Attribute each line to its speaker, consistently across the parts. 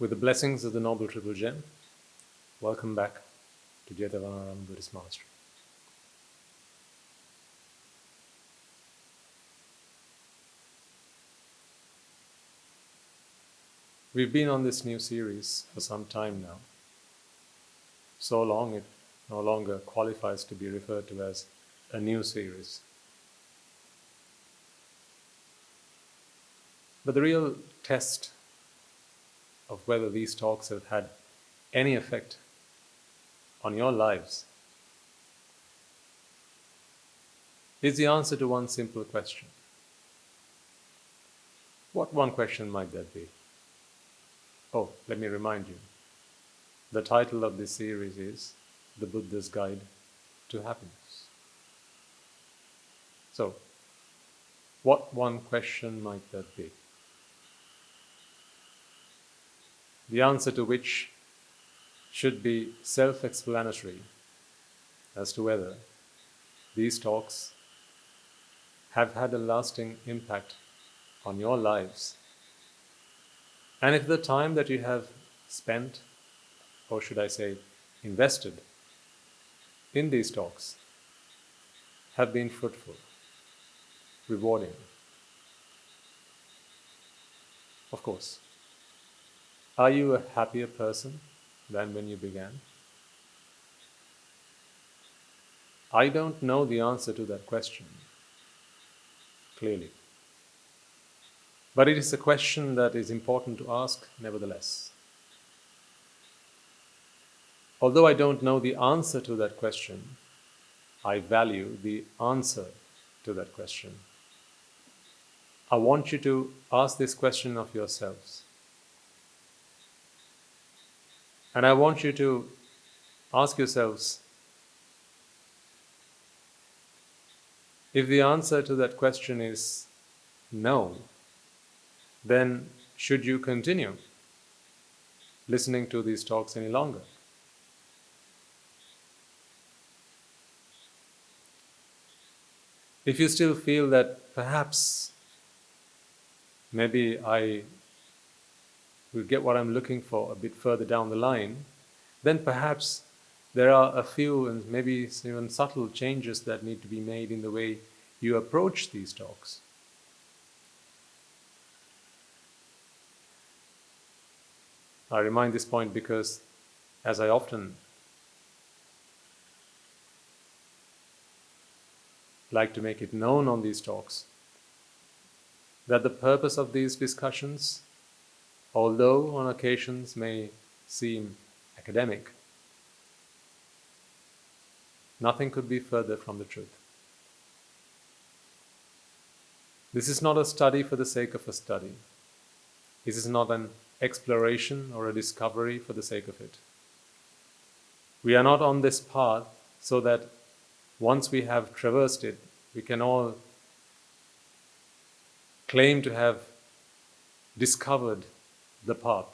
Speaker 1: With the blessings of the Noble Triple Gem, welcome back to Jethavanarama Buddhist Monastery. We've been on this new series for some time now. So long it no longer qualifies to be referred to as a new series. But the real test of whether these talks have had any effect on your lives is the answer to one simple question. What one question might that be? Oh, let me remind you. The title of this series is The Buddha's Guide to Happiness. So, what one question might that be? The answer to which should be self-explanatory as to whether these talks have had a lasting impact on your lives, and if the time that you have spent, or should I say invested, in these talks have been fruitful, rewarding. Of course, are you a happier person than when you began? I don't know the answer to that question, clearly. But it is a question that is important to ask nevertheless. Although I don't know the answer to that question, I value the answer to that question. I want you to ask this question of yourselves. And I want you to ask yourselves, if the answer to that question is no, then should you continue listening to these talks any longer? If you still feel that perhaps maybe I will get what I'm looking for a bit further down the line, then perhaps there are a few and maybe even subtle changes that need to be made in the way you approach these talks. I remind this point because, as I often like to make it known on these talks, that the purpose of these discussions, although on occasions may seem academic, nothing could be further from the truth. This is not a study for the sake of a study. This is not an exploration or a discovery for the sake of it. We are not on this path so that once we have traversed it, we can all claim to have discovered the path,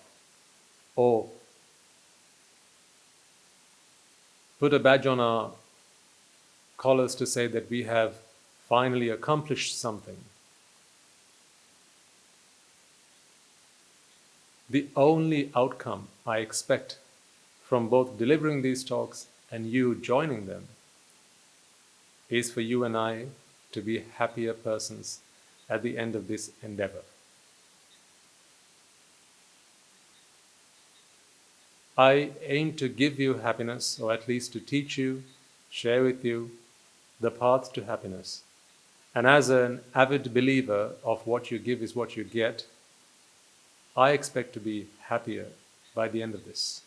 Speaker 1: or put a badge on our collars to say that we have finally accomplished something. The only outcome I expect from both delivering these talks and you joining them is for you and I to be happier persons at the end of this endeavor. I aim to give you happiness, or at least to teach you, share with you the path to happiness. And as an avid believer of what you give is what you get, I expect to be happier by the end of this.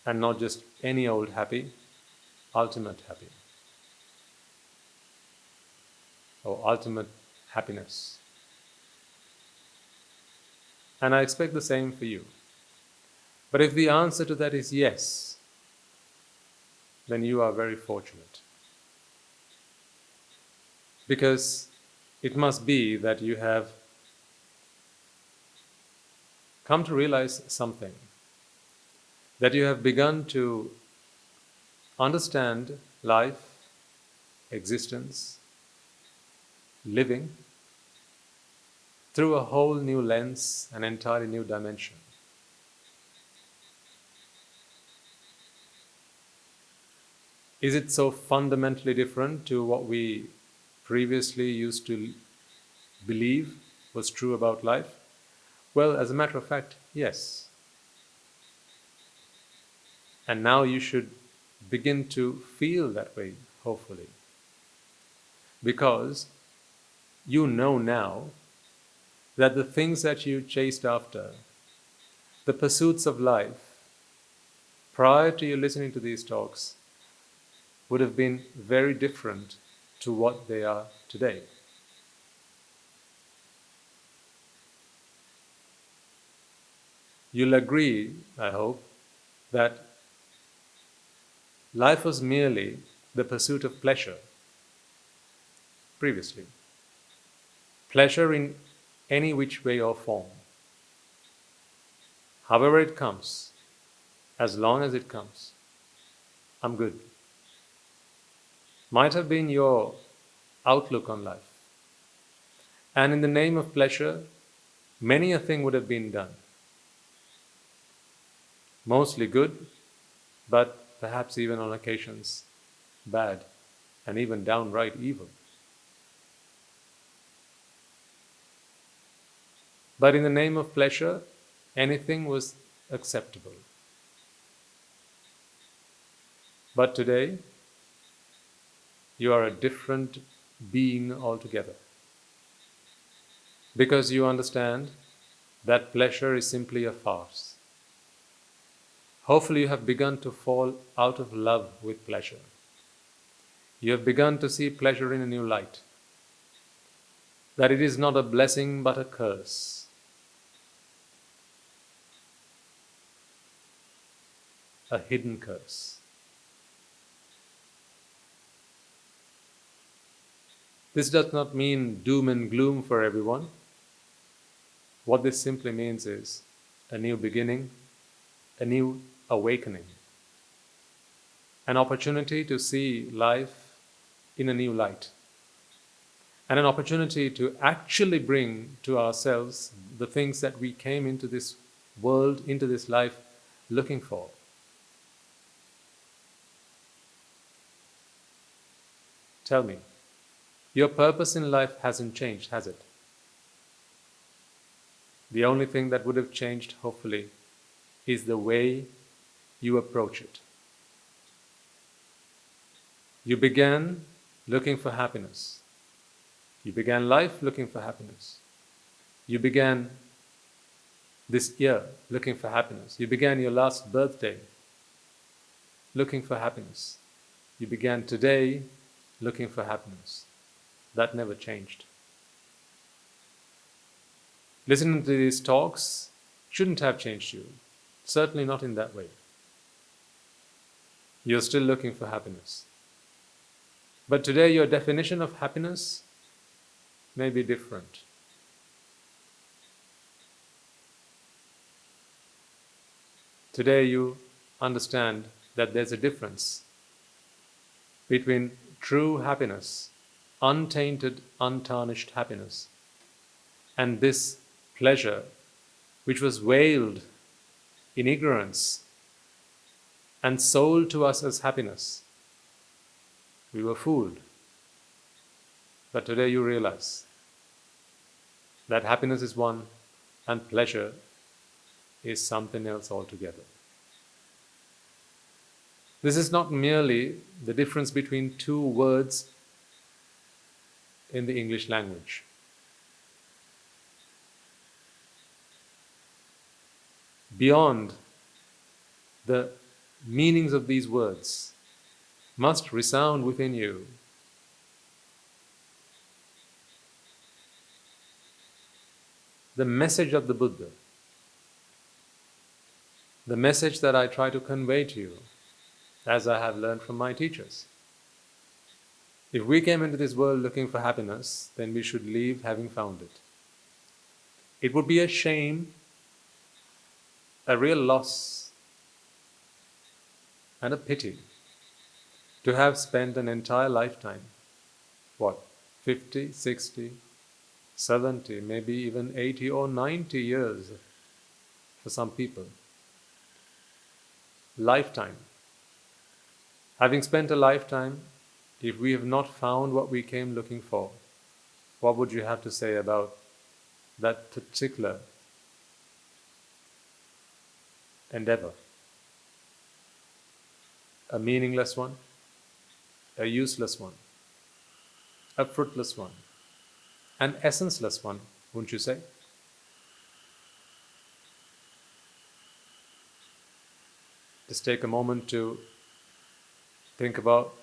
Speaker 1: And not just any old happy, ultimate happy. Or ultimate happiness. And I expect the same for you. But if the answer to that is yes, then you are very fortunate. Because it must be that you have come to realize something, that you have begun to understand life, existence, living through a whole new lens, an entirely new dimension. Is it so fundamentally different to what we previously used to believe was true about life? Well, as a matter of fact, yes. And now you should begin to feel that way, hopefully. Because you know now that the things that you chased after, the pursuits of life, prior to you listening to these talks, would have been very different to what they are today. You'll agree, I hope, that life was merely the pursuit of pleasure previously. Pleasure in any which way or form. However it comes, as long as it comes, I'm good. Might have been your outlook on life. And in the name of pleasure, many a thing would have been done. Mostly good, but perhaps even on occasions bad, and even downright evil. But in the name of pleasure, anything was acceptable. But today, you are a different being altogether. Because you understand that pleasure is simply a farce. Hopefully you have begun to fall out of love with pleasure. You have begun to see pleasure in a new light. That it is not a blessing but a curse. A hidden curse. This does not mean doom and gloom for everyone. What this simply means is a new beginning, a new awakening, an opportunity to see life in a new light, and an opportunity to actually bring to ourselves the things that we came into this world, into this life, looking for. Tell me, your purpose in life hasn't changed, has it? The only thing that would have changed, hopefully, is the way you approach it. You began looking for happiness. You began life looking for happiness. You began this year looking for happiness. You began your last birthday looking for happiness. You began today looking for happiness. That never changed. Listening to these talks shouldn't have changed you. Certainly not in that way. You're still looking for happiness. But today your definition of happiness may be different. Today you understand that there's a difference between true happiness, untainted, untarnished happiness, and this pleasure which was veiled in ignorance and sold to us as happiness. We were fooled. But today you realize that happiness is one and pleasure is something else altogether. This is not merely the difference between two words in the English language. Beyond the meanings of these words must resound within you the message of the Buddha, the message that I try to convey to you as I have learned from my teachers. If we came into this world looking for happiness, then we should leave having found it. It would be a shame, a real loss, and a pity to have spent an entire lifetime, 50, 60, 70, maybe even 80 or 90 years for some people. Lifetime. Having spent a lifetime, if we have not found what we came looking for, what would you have to say about that particular endeavor? A meaningless one, a useless one, a fruitless one, an essenceless one, wouldn't you say? Just take a moment to think about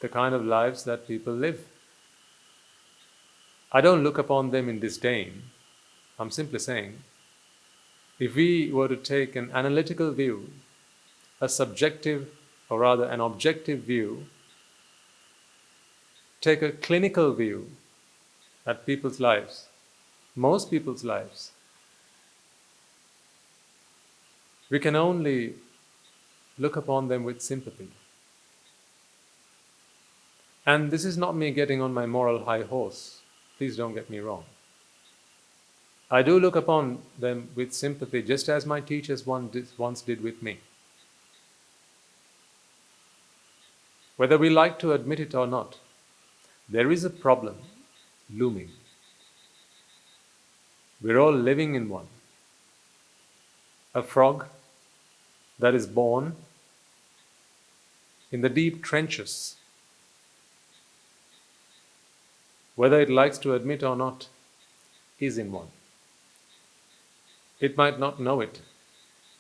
Speaker 1: the kind of lives that people live. I don't look upon them in disdain. I'm simply saying, if we were to take an analytical view, a subjective, or rather an objective view, take a clinical view at people's lives, most people's lives, we can only look upon them with sympathy. And this is not me getting on my moral high horse. Please don't get me wrong. I do look upon them with sympathy, just as my teachers once did with me. Whether we like to admit it or not, there is a problem looming. We're all living in one. A frog that is born in the deep trenches, whether it likes to admit or not, is in one. It might not know it,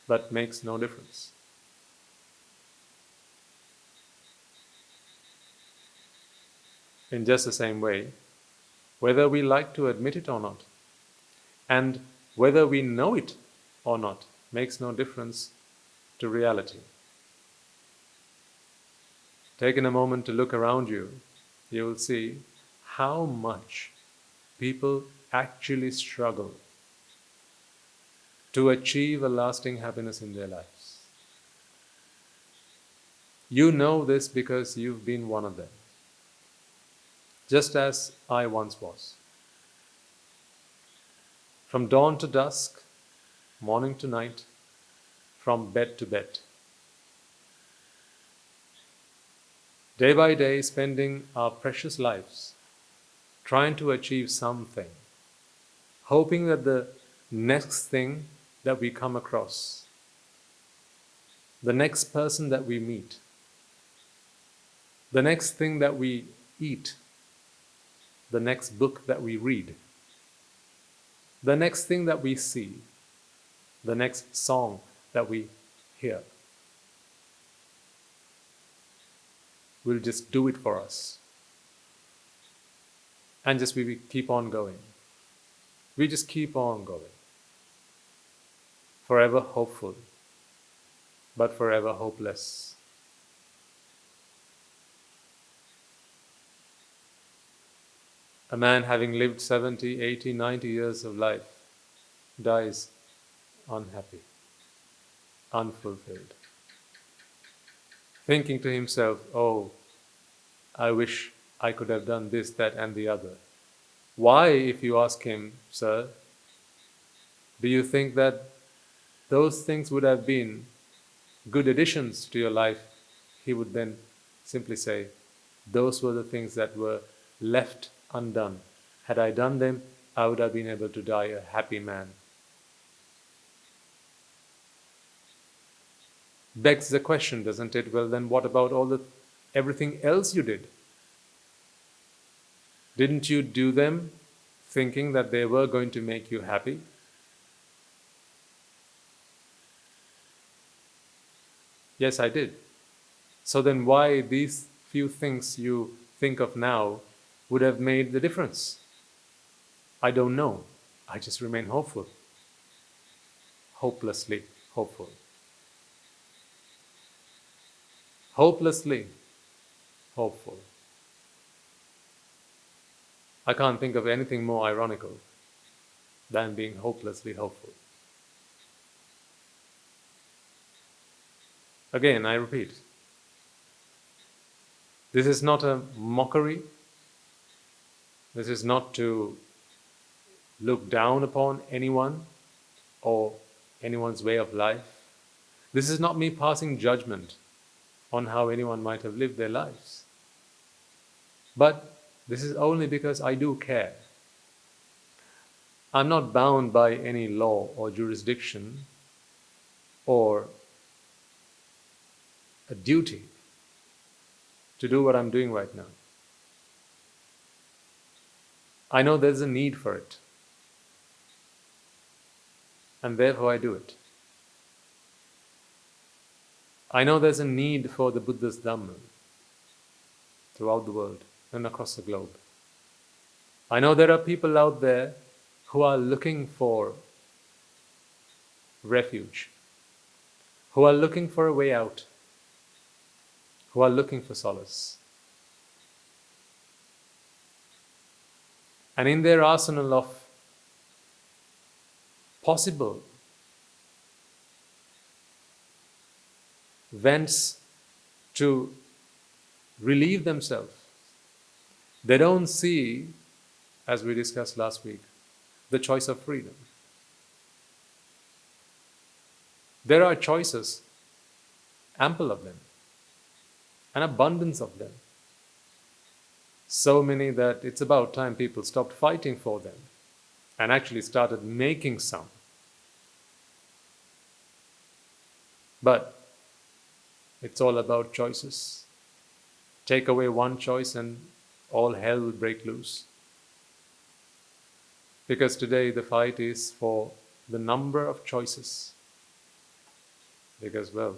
Speaker 1: but makes no difference. In just the same way, whether we like to admit it or not, and whether we know it or not, makes no difference to reality. Taking a moment to look around you, you will see how much people actually struggle to achieve a lasting happiness in their lives. You know this because you've been one of them, just as I once was. From dawn to dusk, morning to night, from bed to bed. Day by day, spending our precious lives trying to achieve something, hoping that the next thing that we come across, the next person that we meet, the next thing that we eat, the next book that we read, the next thing that we see, the next song that we hear, will just do it for us. And just we keep on going. We just keep on going. Forever hopeful, but forever hopeless. A man having lived 70, 80, 90 years of life dies unhappy, unfulfilled, thinking to himself, oh, I wish I could have done this, that and the other. Why, if you ask him, sir, do you think that those things would have been good additions to your life? He would then simply say, those were the things that were left undone. Had I done them, I would have been able to die a happy man. Begs the question, doesn't it? Well, then what about everything else you did? Didn't you do them thinking that they were going to make you happy? Yes, I did. So then why these few things you think of now would have made the difference? I don't know. I just remain hopeful. Hopelessly hopeful. Hopelessly hopeful. I can't think of anything more ironical than being hopelessly hopeful. Again, I repeat, this is not a mockery. This is not to look down upon anyone or anyone's way of life. This is not me passing judgment on how anyone might have lived their lives. But this is only because I do care. I'm not bound by any law or jurisdiction or a duty to do what I'm doing right now. I know there's a need for it, and therefore I do it. I know there's a need for the Buddha's Dhamma throughout the world and across the globe. I know there are people out there who are looking for refuge, who are looking for a way out, who are looking for solace. And in their arsenal of possible vents to relieve themselves, they don't see, as we discussed last week, the choice of freedom. There are choices, ample of them, an abundance of them. So many that it's about time people stopped fighting for them and actually started making some. But it's all about choices. Take away one choice and all hell will break loose. Because today the fight is for the number of choices. Because, well,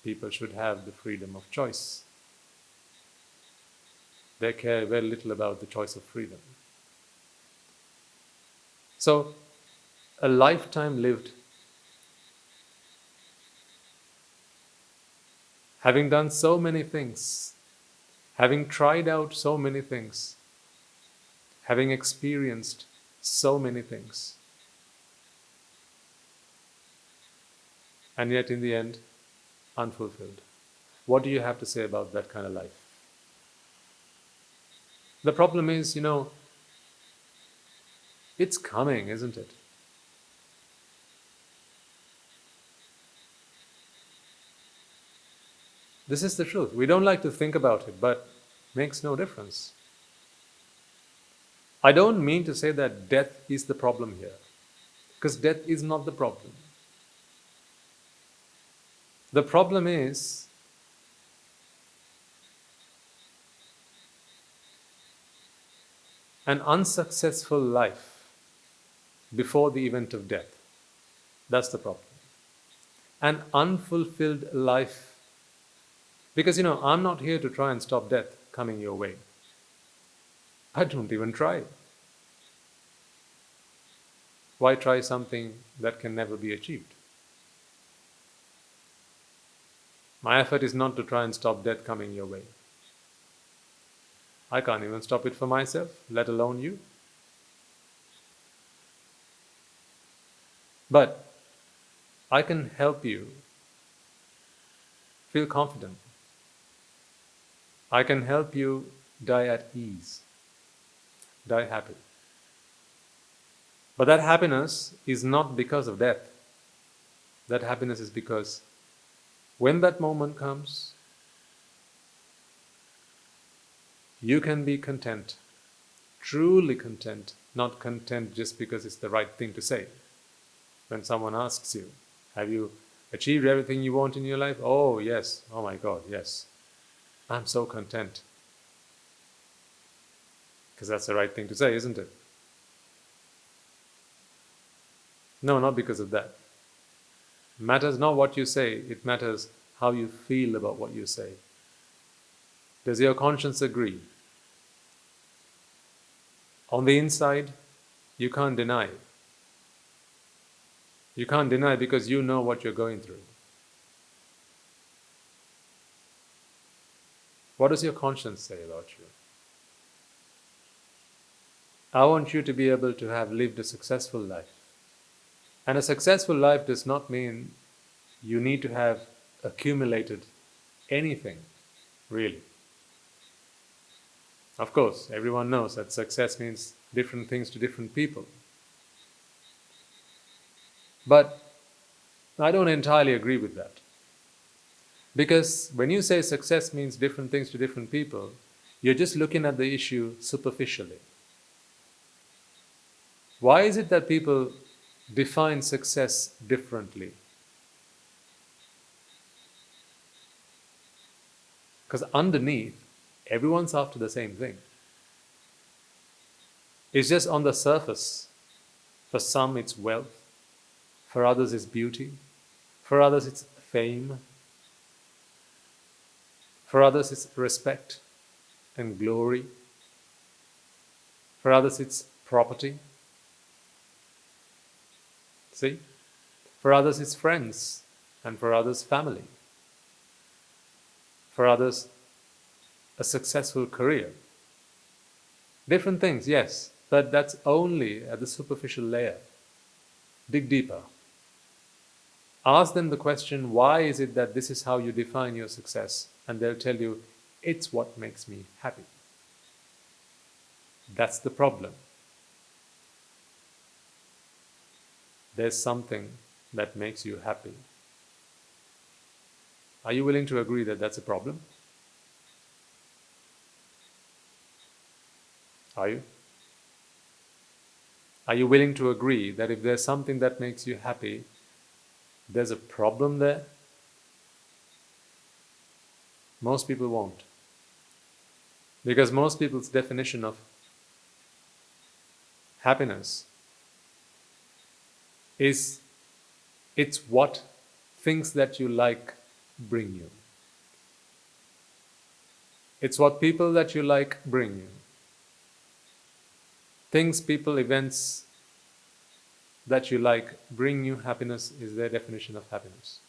Speaker 1: people should have the freedom of choice. They care very little about the choice of freedom. So, a lifetime lived, having done so many things, having tried out so many things, having experienced so many things, and yet in the end, unfulfilled. What do you have to say about that kind of life? The problem is, it's coming, isn't it? This is the truth. We don't like to think about it, but it makes no difference. I don't mean to say that death is the problem here, because death is not the problem. The problem is an unsuccessful life before the event of death. That's the problem. An unfulfilled life. Because, I'm not here to try and stop death coming your way. I don't even try. Why try something that can never be achieved? My effort is not to try and stop death coming your way. I can't even stop it for myself, let alone you. But I can help you feel confident. I can help you die at ease, die happy. But that happiness is not because of death. That happiness is because when that moment comes, you can be content, truly content, not content just because it's the right thing to say. When someone asks you, have you achieved everything you want in your life? Oh, yes. Oh my God, yes. I'm so content. Because that's the right thing to say, isn't it? No, not because of that. It matters not what you say, it matters how you feel about what you say. Does your conscience agree? On the inside, you can't deny. You can't deny because you know what you're going through. What does your conscience say about you? I want you to be able to have lived a successful life. And a successful life does not mean you need to have accumulated anything, really. Of course, everyone knows that success means different things to different people. But I don't entirely agree with that. Because when you say success means different things to different people, you're just looking at the issue superficially. Why is it that people define success differently? Because underneath, everyone's after the same thing. It's just on the surface. For some, it's wealth. For others, it's beauty. For others, it's fame. For others, it's respect and glory. For others, it's property. See? For others, it's friends. And for others, family. For others, a successful career. Different things, yes, but that's only at the superficial layer. Dig deeper. Ask them the question, why is it that this is how you define your success? And they'll tell you, it's what makes me happy. That's the problem. There's something that makes you happy. Are you willing to agree that that's a problem? Are you? Are you willing to agree that if there's something that makes you happy, there's a problem there? Most people won't. Because most people's definition of happiness is it's what things that you like bring you. It's what people that you like bring you. Things, people, events that you like bring you happiness is their definition of happiness.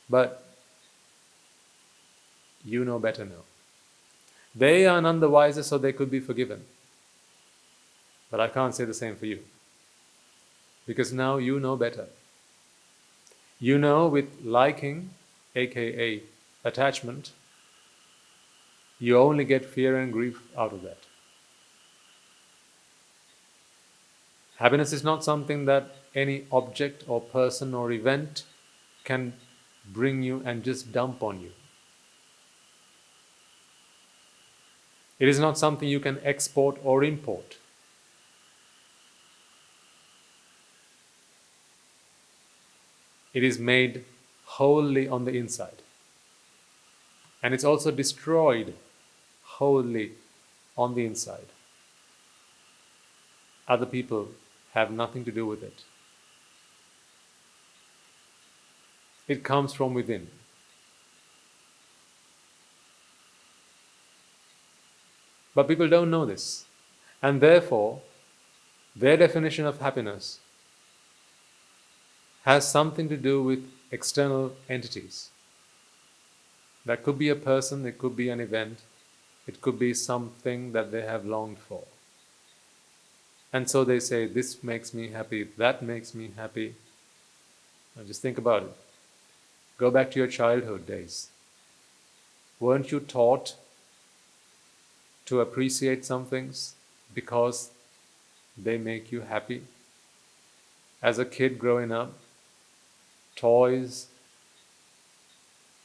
Speaker 1: But you know better now. They are none the wiser, so they could be forgiven. But I can't say the same for you. Because now you know better. You know with liking, aka attachment, you only get fear and grief out of that. Happiness is not something that any object or person or event can bring you and just dump on you. It is not something you can export or import. It is made wholly on the inside. And it's also destroyed wholly on the inside. Other people have nothing to do with it. It comes from within. But people don't know this. And therefore, their definition of happiness has something to do with external entities. That could be a person, it could be an event, it could be something that they have longed for. And so they say, this makes me happy, that makes me happy. Now just think about it. Go back to your childhood days. Weren't you taught to appreciate some things because they make you happy? As a kid growing up, toys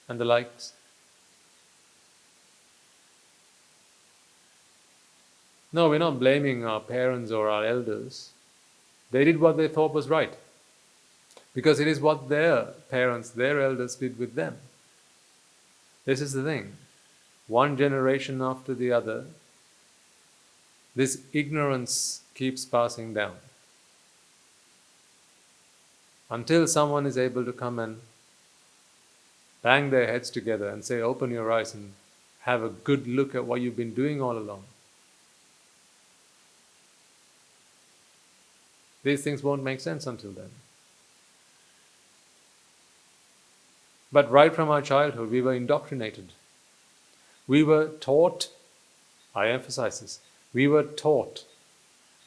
Speaker 1: and the likes. No, we're not blaming our parents or our elders. They did what they thought was right. Because it is what their parents, their elders did with them. This is the thing. One generation after the other, this ignorance keeps passing down. Until someone is able to come and bang their heads together and say, open your eyes and have a good look at what you've been doing all along. These things won't make sense until then. But right from our childhood, we were indoctrinated. We were taught, I emphasize this, we were taught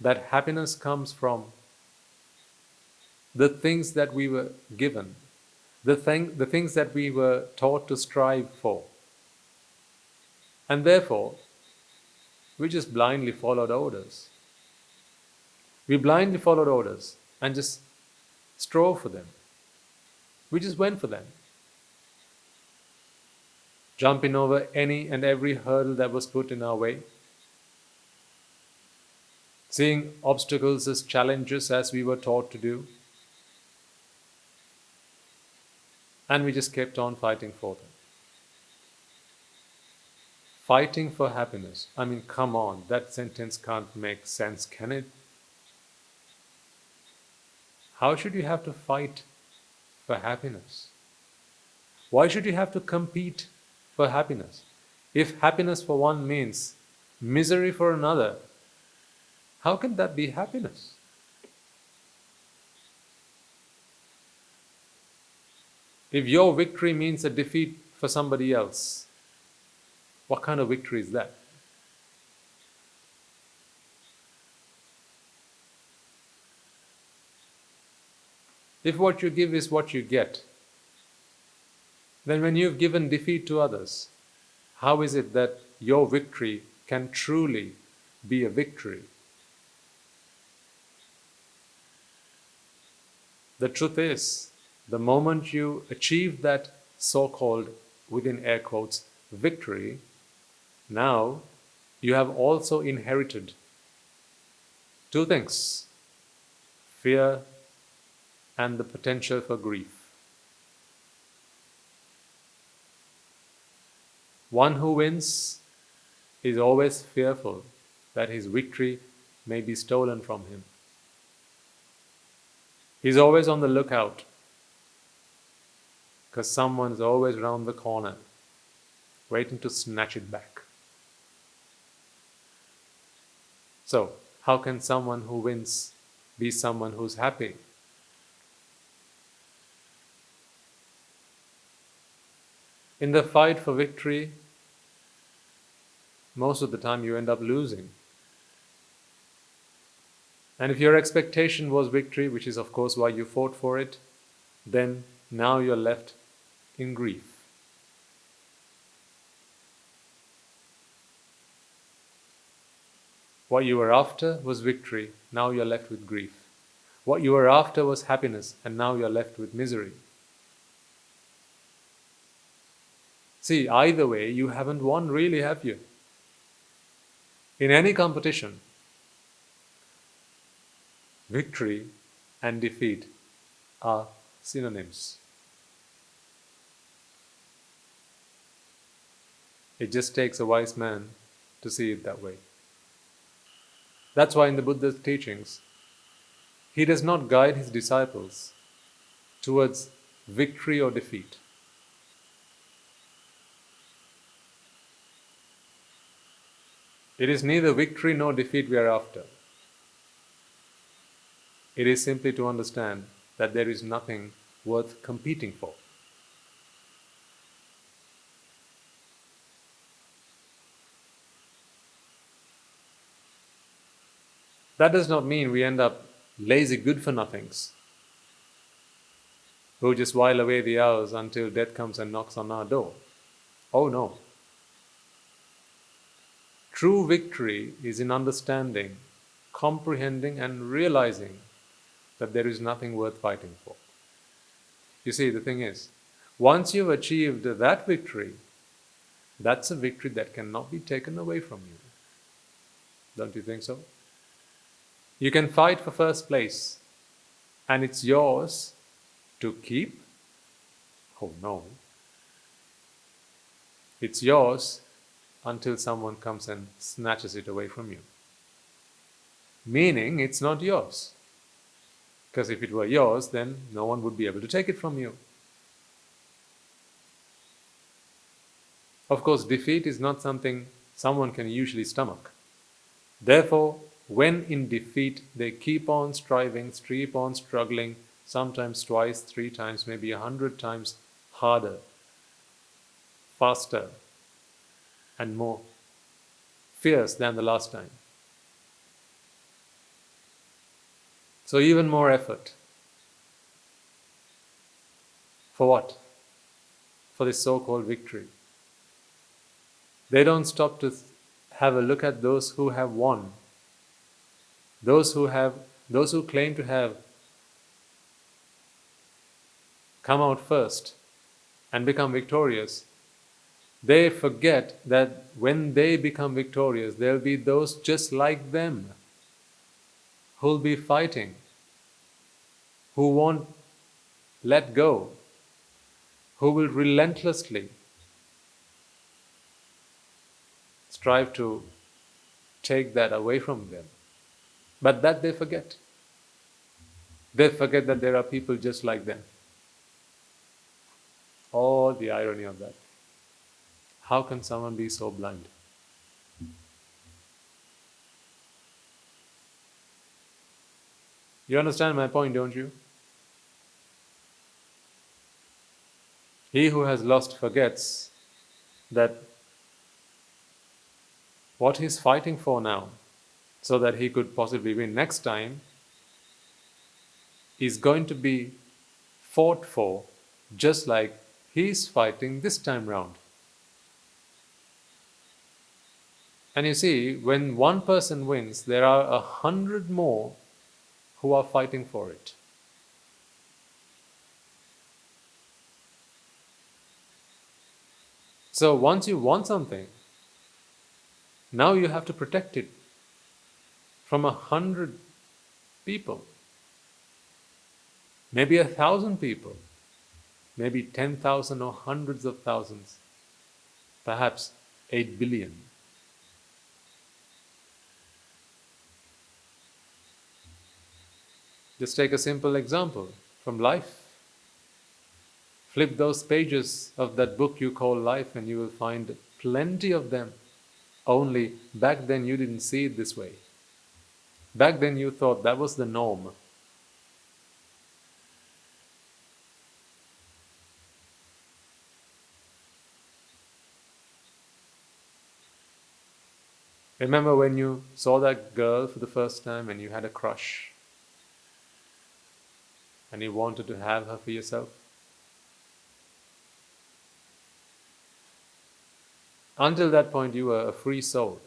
Speaker 1: that happiness comes from the things that we were given, the things that we were taught to strive for. And therefore, we just blindly followed orders. We blindly followed orders and just strove for them. We just went for them, jumping over any and every hurdle that was put in our way, seeing obstacles as challenges as we were taught to do, and we just kept on fighting for them. Fighting for happiness. I mean, come on, that sentence can't make sense, can it? How should you have to fight for happiness? Why should you have to compete for happiness? If happiness for one means misery for another, how can that be happiness? If your victory means a defeat for somebody else, what kind of victory is that? If what you give is what you get, then when you've given defeat to others, how is it that your victory can truly be a victory? The truth is, the moment you achieve that so-called, within air quotes, victory, now you have also inherited two things: fear and the potential for grief. One who wins is always fearful that his victory may be stolen from him. He's always on the lookout because someone is always round the corner waiting to snatch it back. So, how can someone who wins be someone who's happy? In the fight for victory, most of the time you end up losing. And if your expectation was victory, which is of course why you fought for it, then now you're left in grief. What you were after was victory, now you're left with grief. What you were after was happiness, and now you're left with misery. See, either way, you haven't won really, have you? In any competition, victory and defeat are synonyms. It just takes a wise man to see it that way. That's why in the Buddha's teachings, he does not guide his disciples towards victory or defeat. It is neither victory nor defeat we are after. It is simply to understand that there is nothing worth competing for. That does not mean we end up lazy good-for-nothings who just while away the hours until death comes and knocks on our door. Oh no. True victory is in understanding, comprehending and realizing that there is nothing worth fighting for. You see, the thing is, once you've achieved that victory, that's a victory that cannot be taken away from you. Don't you think so? You can fight for first place, and it's yours to keep? Oh no. It's yours until someone comes and snatches it away from you. Meaning it's not yours. Because if it were yours, then no one would be able to take it from you. Of course, defeat is not something someone can usually stomach. Therefore, when in defeat, they keep on striving, keep on struggling, sometimes twice, 3 times, maybe 100 times harder, faster, and more fierce than the last time. So even more effort. For what? For this so-called victory. They don't stop to have a look at those who have won. Those who claim to have come out first and become victorious, they forget that when they become victorious, there'll be those just like them who'll be fighting, who won't let go, who will relentlessly strive to take that away from them. But that they forget. They forget that there are people just like them. Oh, the irony of that. How can someone be so blind? You understand my point, don't you? He who has lost forgets that what he's fighting for now, so that he could possibly win next time, is going to be fought for just like he's fighting this time round. And you see, when one person wins, there are 100 more who are fighting for it. So once you want something, now you have to protect it from 100 people, maybe 1,000 people, maybe 10,000 or hundreds of thousands, perhaps 8 billion. Just take a simple example from life. Flip those pages of that book you call life and you will find plenty of them. Only back then you didn't see it this way. Back then you thought that was the norm. Remember when you saw that girl for the first time and you had a crush and you wanted to have her for yourself? Until that point you were a free soul,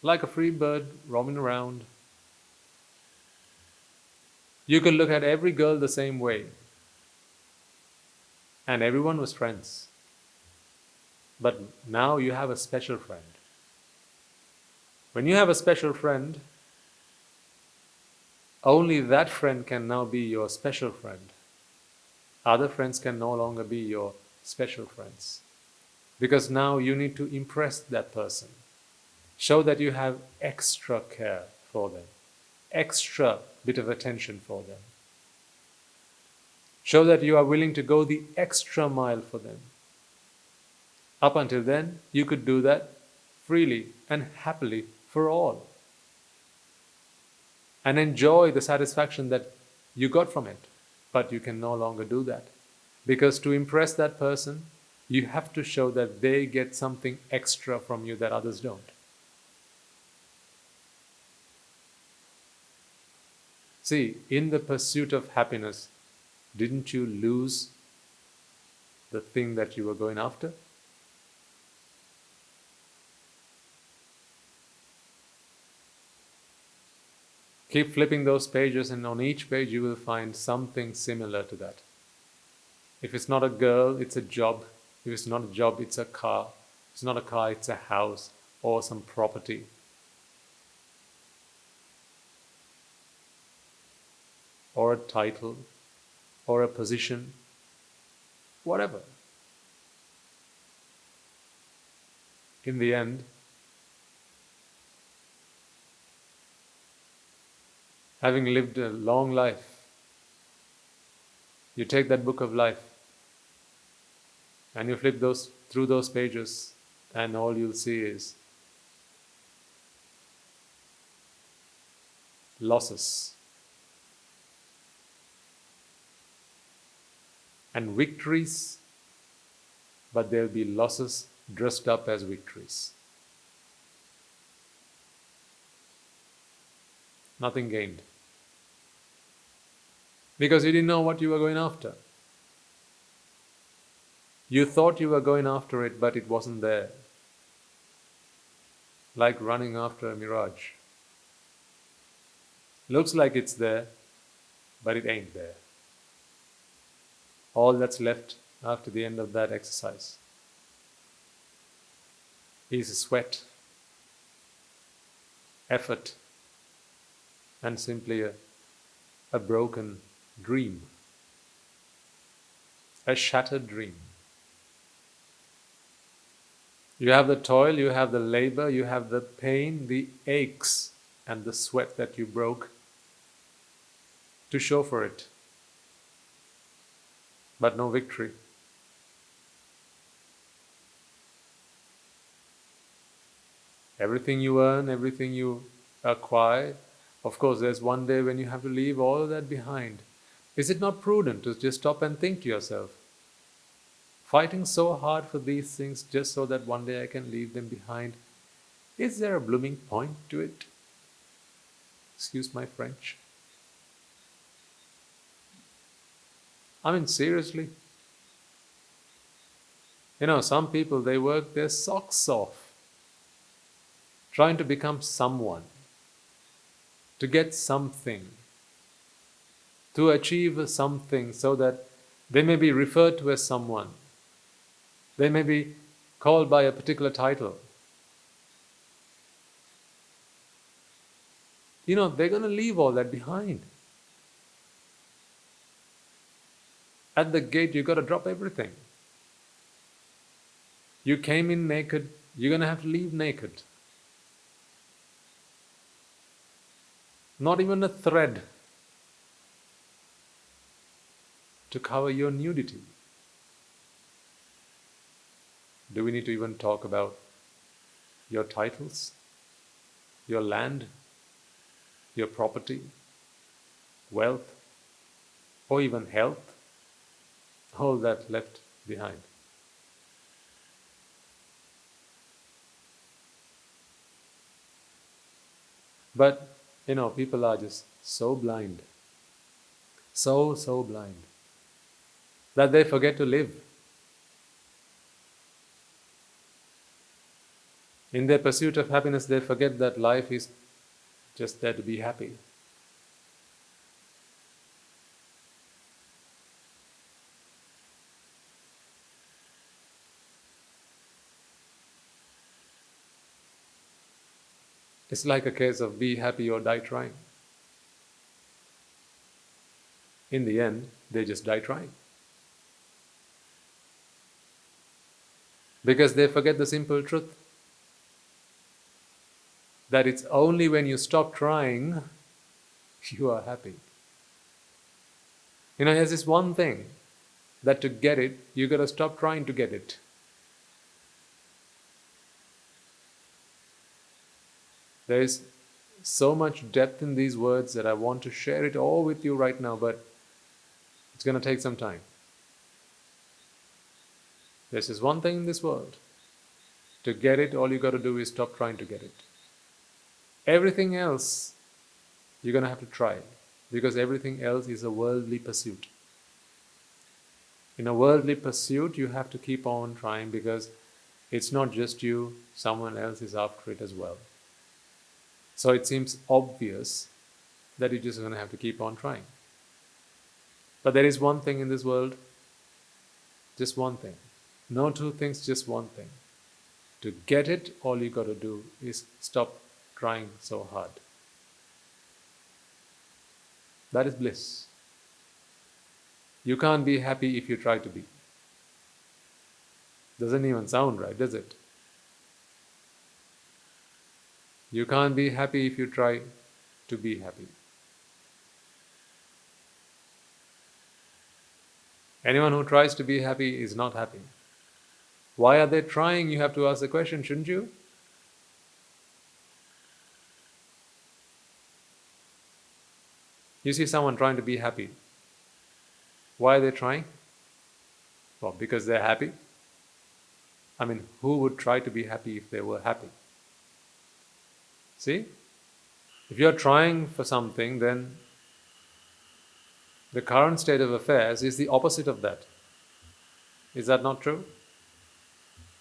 Speaker 1: like a free bird roaming around. You could look at every girl the same way, and everyone was friends. But now you have a special friend. When you have a special friend, only that friend can now be your special friend. Other friends can no longer be your special friends. Because now you need to impress that person. Show that you have extra care for them, extra bit of attention for them. Show that you are willing to go the extra mile for them. Up until then, you could do that freely and happily for all, and enjoy the satisfaction that you got from it. But you can no longer do that, because to impress that person, you have to show that they get something extra from you that others don't. See, in the pursuit of happiness, didn't you lose the thing that you were going after? Keep flipping those pages, and on each page you will find something similar to that. If it's not a girl, it's a job. If it's not a job, it's a car. If it's not a car, it's a house or some property. Or a title, or a position, whatever. In the end, having lived a long life, you take that book of life and you flip through those pages, and all you'll see is losses and victories, but there'll be losses dressed up as victories. Nothing gained. Because you didn't know what you were going after. You thought you were going after it, but it wasn't there. Like running after a mirage. Looks like it's there, but it ain't there. all that's left after the end of that exercise is sweat, effort, and simply a broken dream, a shattered dream. You have the toil, you have the labor, you have the pain, the aches, and the sweat that you broke to show for it, but no victory. Everything you earn, everything you acquire, of course, there's one day when you have to leave all of that behind. Is it not prudent to just stop and think to yourself, fighting so hard for these things just so that one day I can leave them behind, is there a blooming point to it? Excuse my French. I mean, seriously. Some people, they work their socks off trying to become someone, to get something, to achieve something so that they may be referred to as someone. They may be called by a particular title. They're going to leave all that behind. At the gate, you've got to drop everything. You came in naked, you're going to have to leave naked. Not even a thread to cover your nudity. Do we need to even talk about your titles, your land, your property, wealth, or even health? All that left behind. But, people are just so blind, so blind, that they forget to live. In their pursuit of happiness, they forget that life is just there to be happy. It's like a case of be happy or die trying. In the end, they just die trying. Because they forget the simple truth that it's only when you stop trying you are happy. There's this one thing that to get it, you got to stop trying to get it. There is so much depth in these words that I want to share it all with you right now, but it's going to take some time. There's just one thing in this world. To get it, all you got to do is stop trying to get it. Everything else, you're going to have to try, because everything else is a worldly pursuit. In a worldly pursuit, you have to keep on trying, because it's not just you, someone else is after it as well. So it seems obvious that you're just going to have to keep on trying. But there is one thing in this world, just one thing. No two things, just one thing. To get it, all you got to do is stop trying so hard. That is bliss. You can't be happy if you try to be. Doesn't even sound right, does it? You can't be happy if you try to be happy. Anyone who tries to be happy is not happy. Why are they trying? You have to ask the question, shouldn't you? You see someone trying to be happy. Why are they trying? Well, because they're happy. I mean, who would try to be happy if they were happy? See? If you're trying for something, then the current state of affairs is the opposite of that. Is that not true?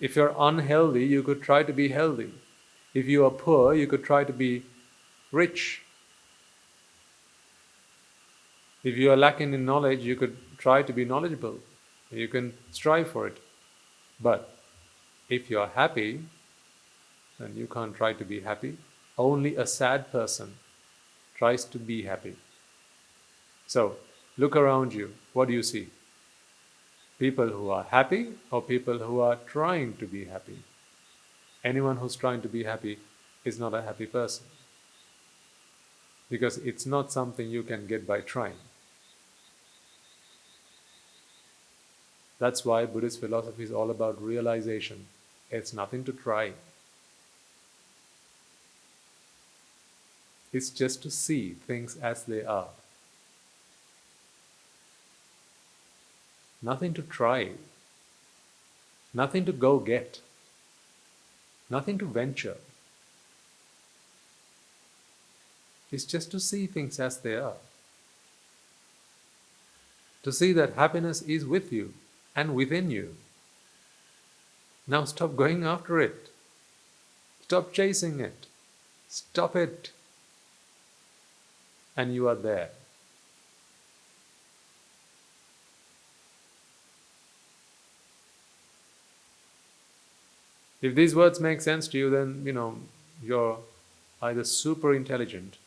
Speaker 1: If you're unhealthy, you could try to be healthy. If you are poor, you could try to be rich. If you are lacking in knowledge, you could try to be knowledgeable. You can strive for it. But if you're happy, then you can't try to be happy. Only a sad person tries to be happy. So, look around you. What do you see? People who are happy or people who are trying to be happy? Anyone who's trying to be happy is not a happy person, because it's not something you can get by trying. That's why Buddhist philosophy is all about realization. It's nothing to try. It's just to see things as they are. Nothing to try. Nothing to go get. Nothing to venture. It's just to see things as they are. To see that happiness is with you and within you. Now stop going after it. Stop chasing it. Stop it. And you are there. If these words make sense to you, then you're either super intelligent,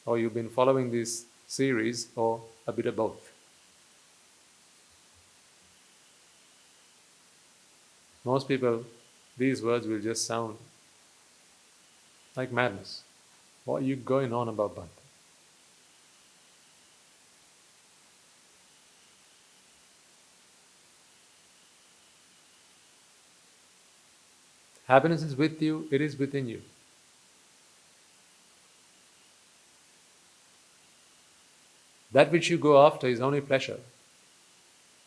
Speaker 1: or you've been following this series, or a bit of both. Most people, these words will just sound like madness. What are you going on about, Bhante? Happiness is with you, it is within you. That which you go after is only pleasure.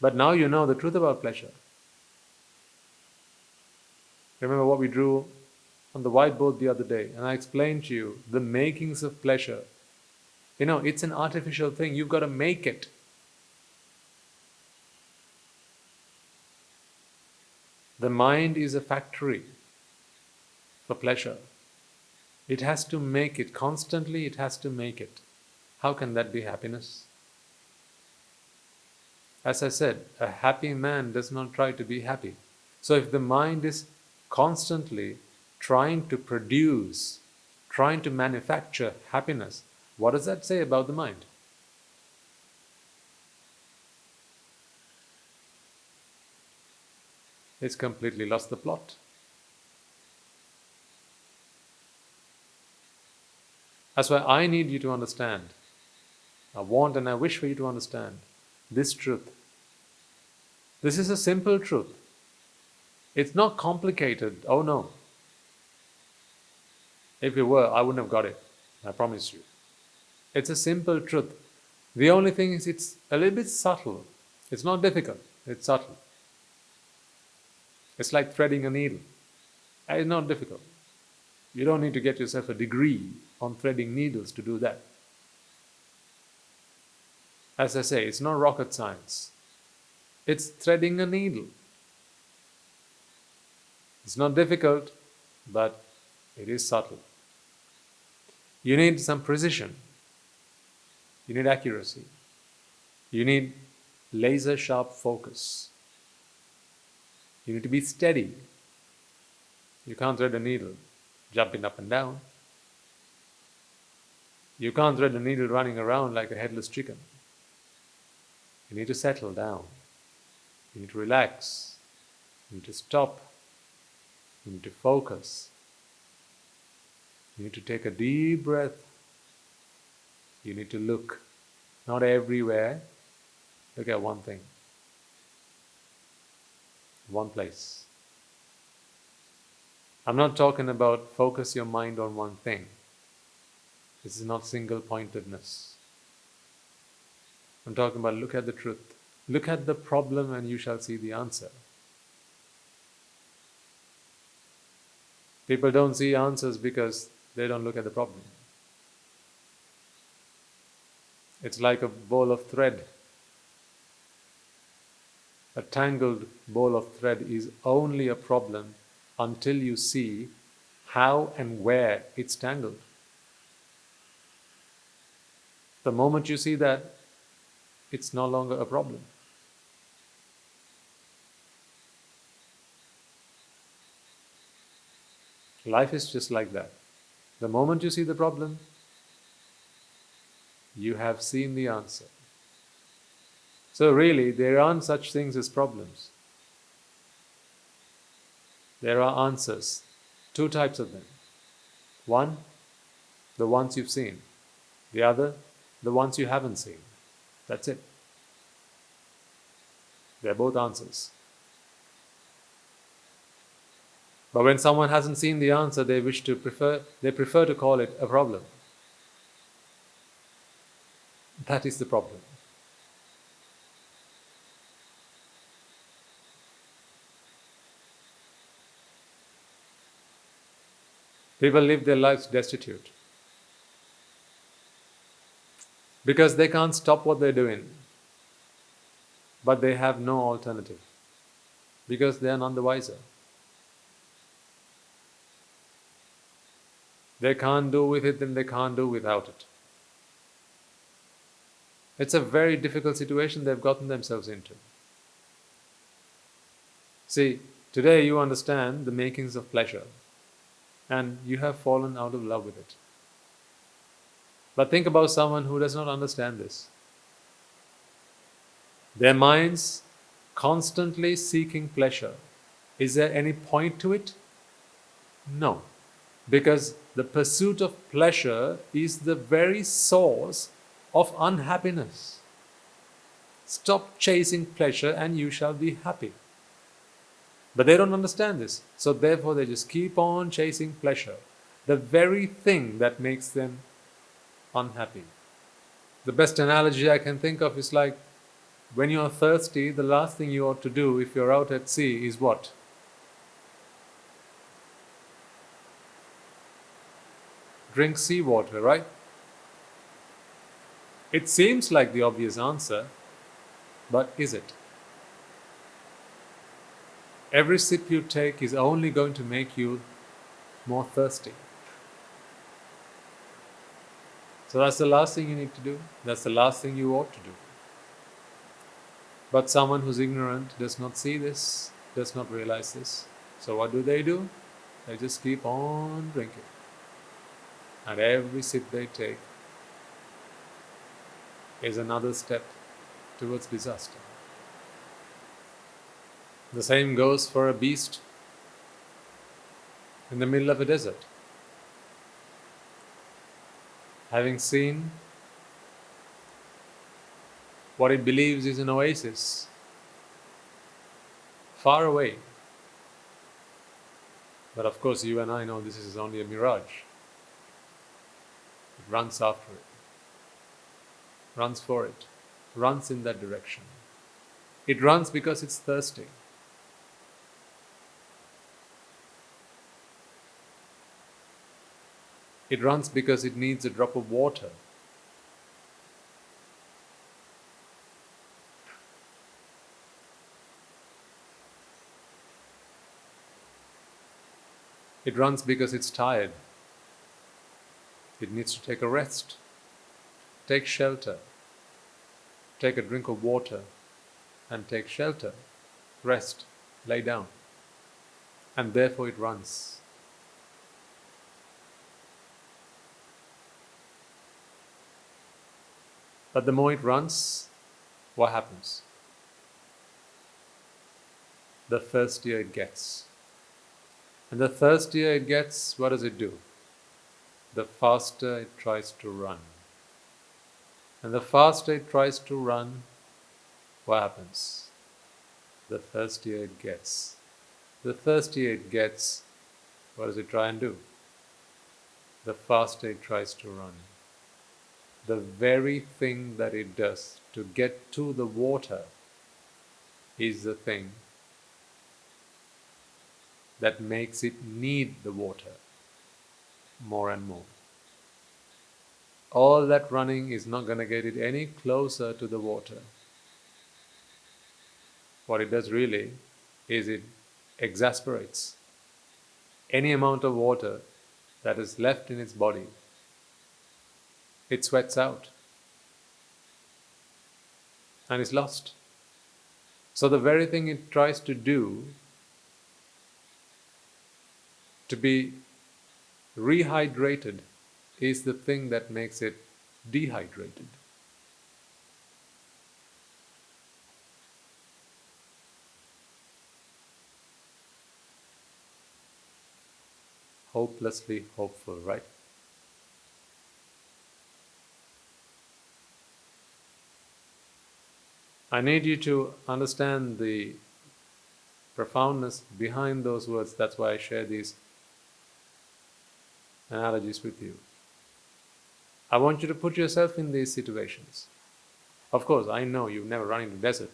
Speaker 1: But now you know the truth about pleasure. Remember what we drew on the whiteboard the other day, and I explained to you the makings of pleasure. It's an artificial thing. You've got to make it. The mind is a factory for pleasure. It has to make it. Constantly it has to make it. How can that be happiness? As I said, a happy man does not try to be happy. So if the mind is constantly trying to produce, trying to manufacture happiness, what does that say about the mind? It's completely lost the plot. That's why I need you to understand. I want and I wish for you to understand this truth. This is a simple truth. It's not complicated. Oh no. If it were, I wouldn't have got it. I promise you. It's a simple truth. The only thing is it's a little bit subtle. It's not difficult. It's subtle. It's like threading a needle. It's not difficult. You don't need to get yourself a degree on threading needles to do that. As I say, it's not rocket science. It's threading a needle. It's not difficult, but it is subtle. You need some precision. You need accuracy. You need laser-sharp focus. You need to be steady. You can't thread a needle jumping up and down. You can't thread a needle running around like a headless chicken. You need to settle down. You need to relax. You need to stop. You need to focus. You need to take a deep breath. You need to look, not everywhere. Look at one thing. One place. I'm not talking about focus your mind on one thing. This is not single-pointedness. I'm talking about look at the truth. Look at the problem and you shall see the answer. People don't see answers because they don't look at the problem. It's like a ball of thread. A tangled ball of thread is only a problem until you see how and where it's tangled. The moment you see that, it's no longer a problem. Life is just like that. The moment you see the problem, you have seen the answer. So really, there aren't such things as problems. There are answers. Two types of them. One, the ones you've seen. The other, the ones you haven't seen. That's it. They're both answers. But when someone hasn't seen the answer, they prefer to call it a problem. That is the problem. People live their lives destitute because they can't stop what they're doing, but they have no alternative because they are none the wiser. They can't do with it, then they can't do without it. It's a very difficult situation they've gotten themselves into. See, today you understand the makings of pleasure, and you have fallen out of love with it. But think about someone who does not understand this. Their minds constantly seeking pleasure. Is there any point to it? No. Because the pursuit of pleasure is the very source of unhappiness. Stop chasing pleasure and you shall be happy. But they don't understand this. So therefore they just keep on chasing pleasure. The very thing that makes them unhappy. The best analogy I can think of is like when you are thirsty, the last thing you ought to do if you're out at sea is what? Drink seawater, right? It seems like the obvious answer, but is it? Every sip you take is only going to make you more thirsty. So that's the last thing you need to do. That's the last thing you ought to do. But someone who's ignorant does not see this, does not realize this. So what do? They just keep on drinking. And every sip they take is another step towards disaster. The same goes for a beast in the middle of a desert. Having seen what it believes is an oasis, far away. But of course you and I know this is only a mirage. It runs after it, runs for it, runs in that direction. It runs because it's thirsty. It runs because it needs a drop of water. It runs because it's tired. It needs to take a rest, take shelter, take a drink of water, and take shelter, rest, lay down. And therefore it runs. But the more it runs, what happens? The thirstier it gets. And the thirstier it gets, what does it do? The faster it tries to run. And the faster it tries to run, what happens? The thirstier it gets. The thirstier it gets, what does it try and do? The faster it tries to run. The very thing that it does to get to the water is the thing that makes it need the water more and more. All that running is not going to get it any closer to the water. What it does really is it exasperates any amount of water that is left in its body. It sweats out and is lost. So the very thing it tries to do to be rehydrated is the thing that makes it dehydrated. Hopelessly hopeful, right? I need you to understand the profoundness behind those words. That's why I share these analogies with you. I want you to put yourself in these situations. Of course, I know you've never run in the desert,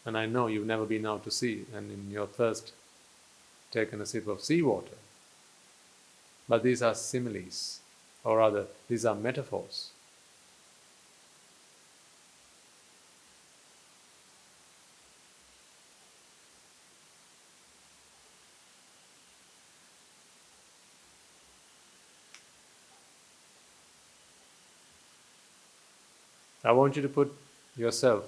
Speaker 1: and I know you've never been out to sea and in your thirst taken a sip of seawater. But these are similes, or rather, these are metaphors. I want you to put yourself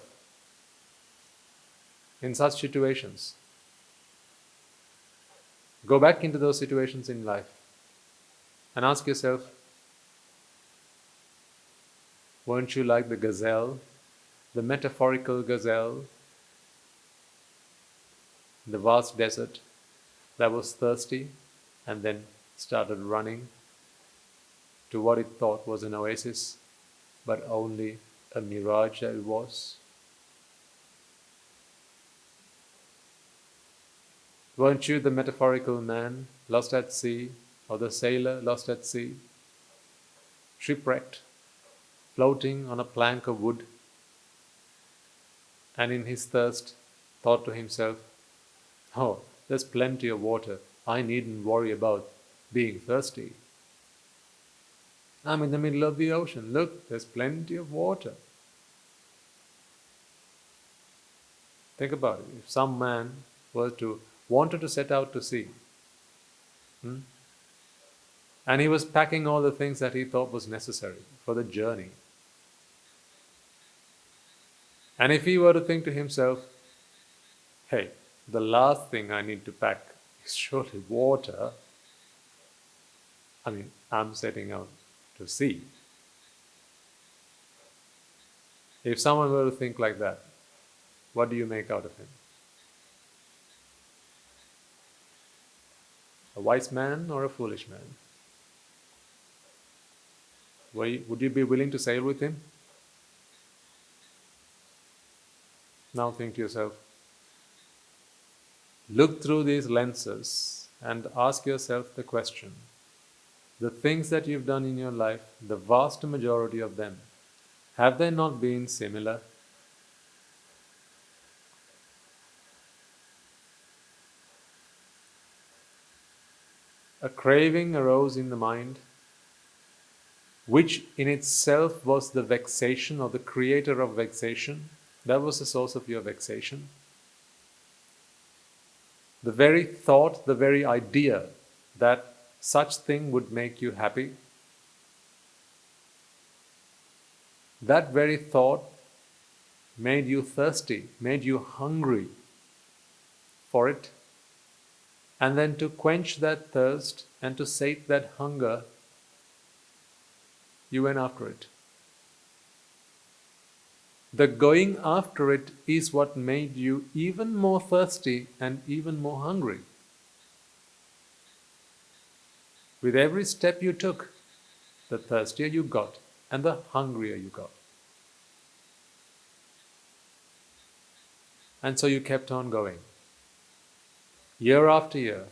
Speaker 1: in such situations. Go back into those situations in life and ask yourself, weren't you like the gazelle, the metaphorical gazelle, in the vast desert that was thirsty and then started running to what it thought was an oasis, but only a mirage that it was? Weren't you the metaphorical man lost at sea, or the sailor lost at sea, shipwrecked, floating on a plank of wood, and in his thirst thought to himself, "Oh, there's plenty of water, I needn't worry about being thirsty. I'm in the middle of the ocean, look, there's plenty of water." Think about it. If some man wanted to set out to sea, and he was packing all the things that he thought was necessary for the journey, and if he were to think to himself, "Hey, the last thing I need to pack is surely water. I mean, I'm setting out to sea." If someone were to think like that, what do you make out of him? A wise man or a foolish man? Would you be willing to sail with him? Now think to yourself, look through these lenses and ask yourself the question, the things that you've done in your life, the vast majority of them, have they not been similar? A craving arose in the mind, which in itself was the vexation or the creator of vexation. That was the source of your vexation. The very thought, the very idea that such thing would make you happy, that very thought made you thirsty, made you hungry for it. And then to quench that thirst and to sate that hunger, you went after it. The going after it is what made you even more thirsty and even more hungry. With every step you took, the thirstier you got and the hungrier you got. And so you kept on going. Year after year,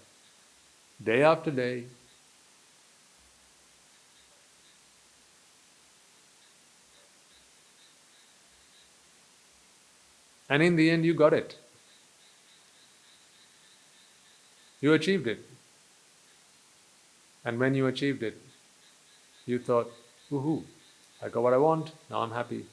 Speaker 1: day after day. And in the end, you got it. You achieved it. And when you achieved it, you thought, woohoo, I got what I want, now I'm happy.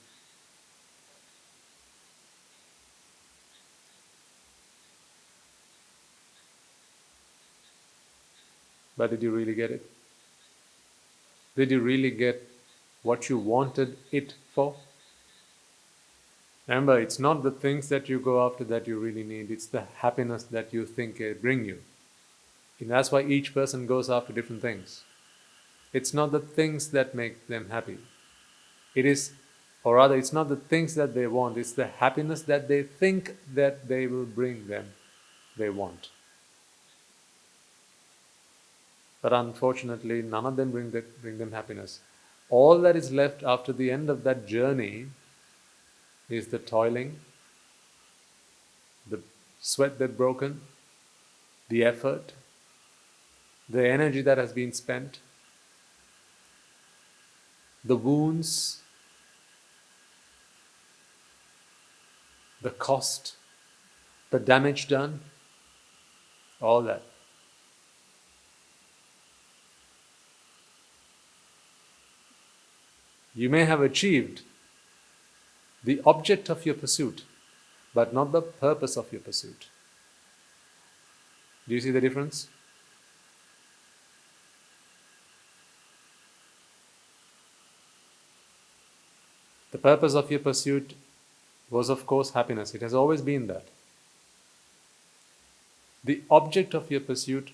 Speaker 1: But did you really get it? Did you really get what you wanted it for? Remember, it's not the things that you go after that you really need, it's the happiness that you think they bring you. And that's why each person goes after different things. It's not the things that make them happy. It is, or rather, it's not the things that they want, it's the happiness that they think that they will bring them, they want. But unfortunately, none of them bring them happiness. All that is left after the end of that journey is the toiling, the sweat that's broken, the effort, the energy that has been spent, the wounds, the cost, the damage done, all that. You may have achieved the object of your pursuit, but not the purpose of your pursuit. Do you see the difference? The purpose of your pursuit was, of course, happiness. It has always been that. The object of your pursuit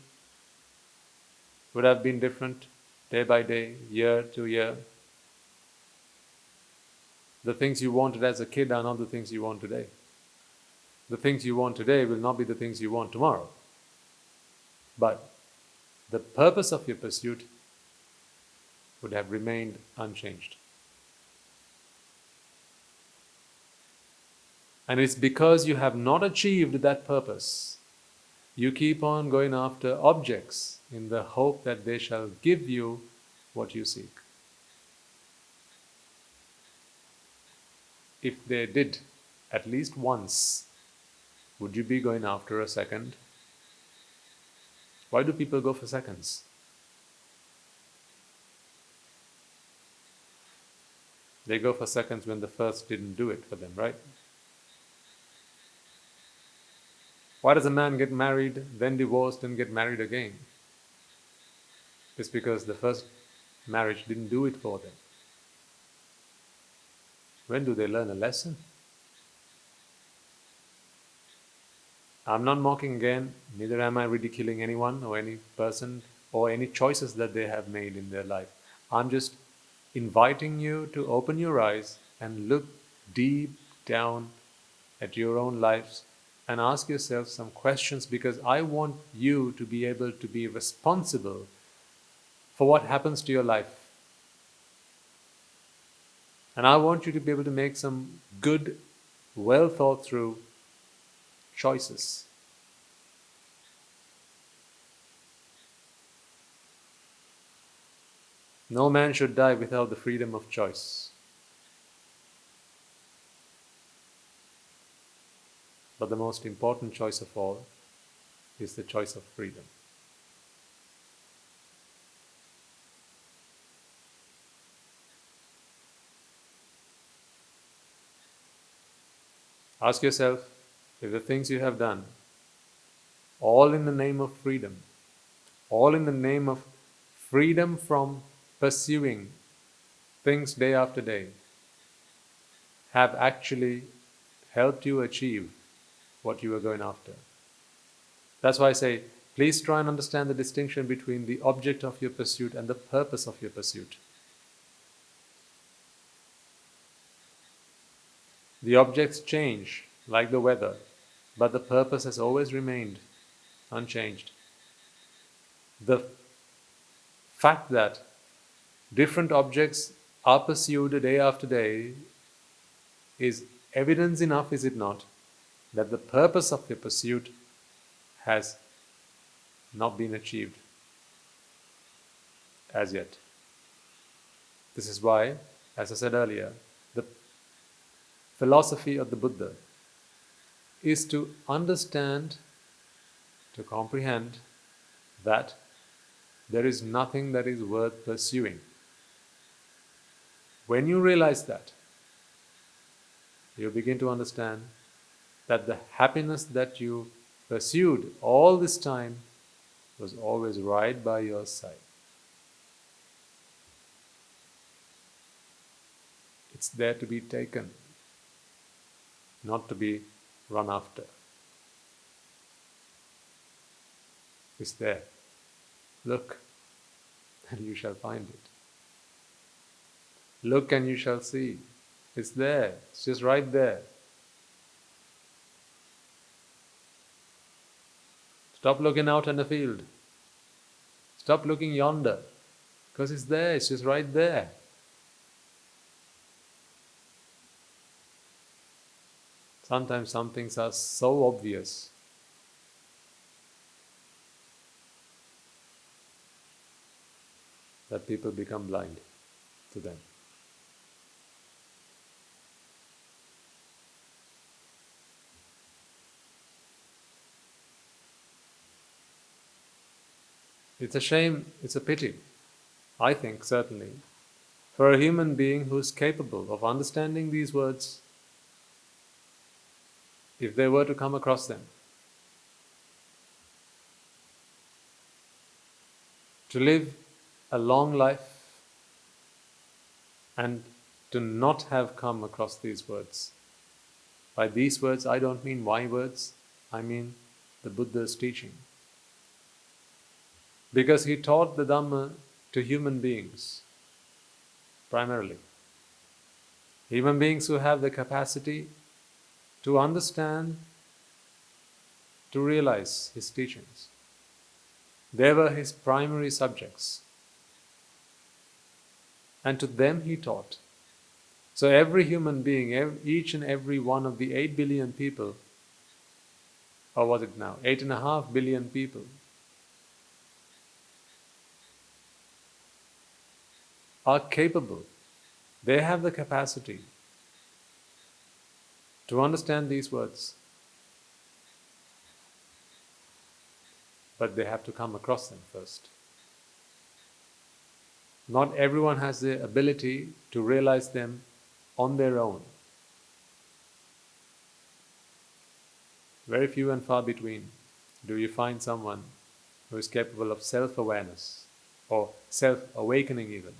Speaker 1: would have been different day by day, year to year. The things you wanted as a kid are not the things you want today. The things you want today will not be the things you want tomorrow. But the purpose of your pursuit would have remained unchanged. And it's because you have not achieved that purpose, you keep on going after objects in the hope that they shall give you what you seek. If they did at least once, would you be going after a second? Why do people go for seconds? They go for seconds when the first didn't do it for them, right? Why does a man get married, then divorced, and get married again? It's because the first marriage didn't do it for them. When do they learn a lesson? I'm not mocking again, neither am I ridiculing anyone or any person or any choices that they have made in their life. I'm just inviting you to open your eyes and look deep down at your own lives and ask yourself some questions, because I want you to be able to be responsible for what happens to your life. And I want you to be able to make some good, well thought through choices. No man should die without the freedom of choice. But the most important choice of all is the choice of freedom. Ask yourself if the things you have done, all in the name of freedom, all in the name of freedom from pursuing things day after day, have actually helped you achieve what you were going after. That's why I say, please try and understand the distinction between the object of your pursuit and the purpose of your pursuit. The objects change like the weather, but the purpose has always remained unchanged. The fact that different objects are pursued day after day is evidence enough, is it not, that the purpose of your pursuit has not been achieved as yet. This is why, as I said earlier, the philosophy of the Buddha is to understand, to comprehend that there is nothing that is worth pursuing. When you realize that, you begin to understand that the happiness that you pursued all this time was always right by your side. It's there to be taken, not to be run after. is there. Look, and you shall find it. Look and you shall see. It's there. It's just right there. Stop looking out in the field. Stop looking yonder. Because it's there. It's just right there. Sometimes some things are so obvious that people become blind to them. It's a shame, it's a pity, I think, certainly, for a human being who is capable of understanding these words, if they were to come across them, to live a long life and to not have come across these words. By these words, I don't mean my words, I mean the Buddha's teaching. Because he taught the Dhamma to human beings, primarily. Human beings who have the capacity to understand, to realize his teachings. They were his primary subjects. And to them he taught. So every human being, each and every one of the 8 billion people, or was it now, 8.5 billion people, are capable, they have the capacity to understand these words. But they have to come across them first. Not everyone has the ability to realize them on their own. Very few and far between do you find someone who is capable of self-awareness or self-awakening even.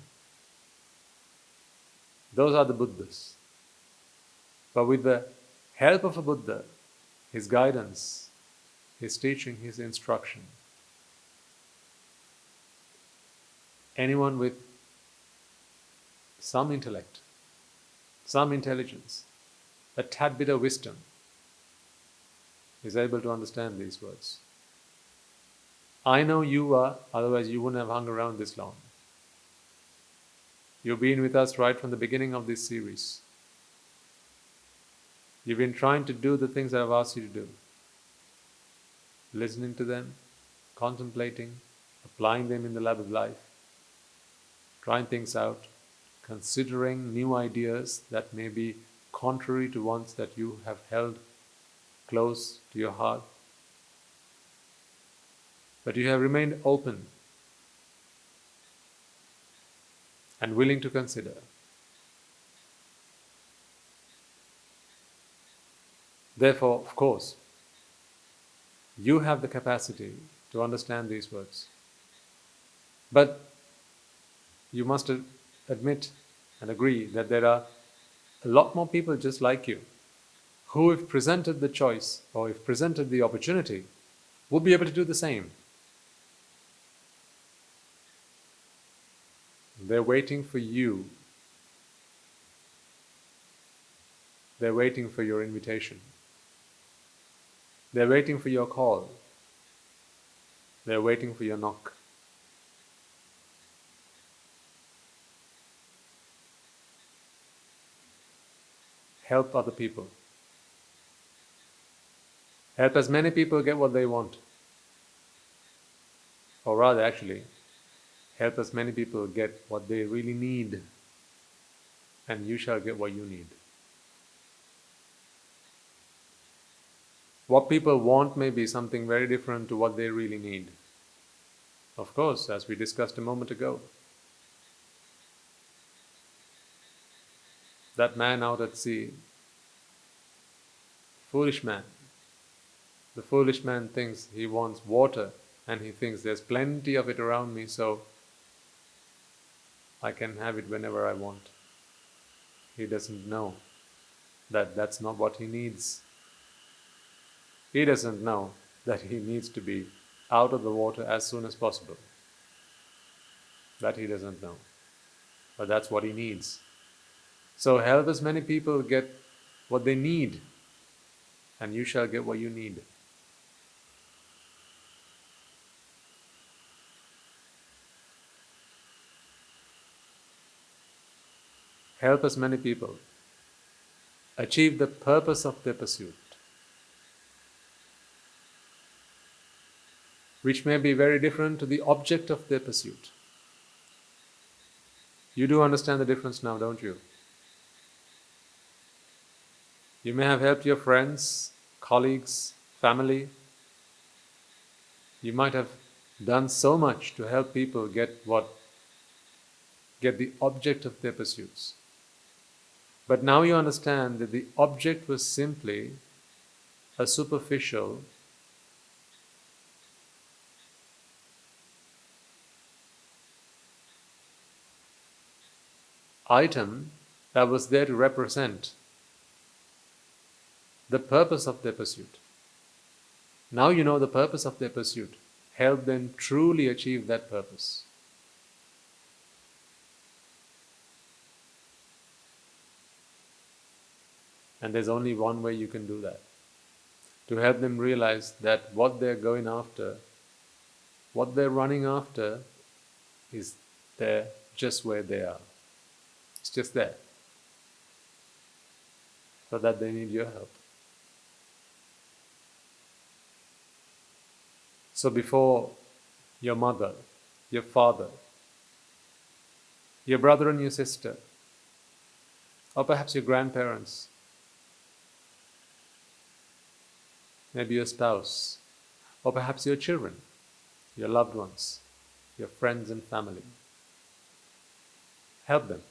Speaker 1: Those are the Buddhas. But with the help of a Buddha, his guidance, his teaching, his instruction, anyone with some intellect, some intelligence, a tad bit of wisdom, is able to understand these words. I know you are, otherwise you wouldn't have hung around this long. You've been with us right from the beginning of this series. You've been trying to do the things that I've asked you to do. Listening to them, contemplating, applying them in the lab of life, trying things out, considering new ideas that may be contrary to ones that you have held close to your heart. But you have remained open and willing to consider. Therefore, of course, you have the capacity to understand these words. But you must admit and agree that there are a lot more people just like you who, if presented the choice or if presented the opportunity, would be able to do the same. They're waiting for you. They're waiting for your invitation. They're waiting for your call. They're waiting for your knock. Help other people. Help as many people get what they want. Or rather, actually, help as many people get what they really need, and you shall get what you need. What people want may be something very different to what they really need. Of course, as we discussed a moment ago, that man out at sea, foolish man. The foolish man thinks he wants water, and he thinks there's plenty of it around me, so I can have it whenever I want. He doesn't know that that's not what he needs. He doesn't know that he needs to be out of the water as soon as possible. That he doesn't know. But that's what he needs. So help as many people get what they need, and you shall get what you need. Help as many people achieve the purpose of their pursuit, which may be very different to the object of their pursuit. You do understand the difference now, don't you? You may have helped your friends, colleagues, family. You might have done so much to help people get the object of their pursuits. But now you understand that the object was simply a superficial item that was there to represent the purpose of their pursuit. Now you know the purpose of their pursuit. Help them truly achieve that purpose. And there's only one way you can do that. To help them realize that what they're going after, what they're running after, is there just where they are. It's just there. For that they need your help. So before your mother, your father, your brother and your sister, or perhaps your grandparents, maybe your spouse, or perhaps your children, your loved ones, your friends and family, help them.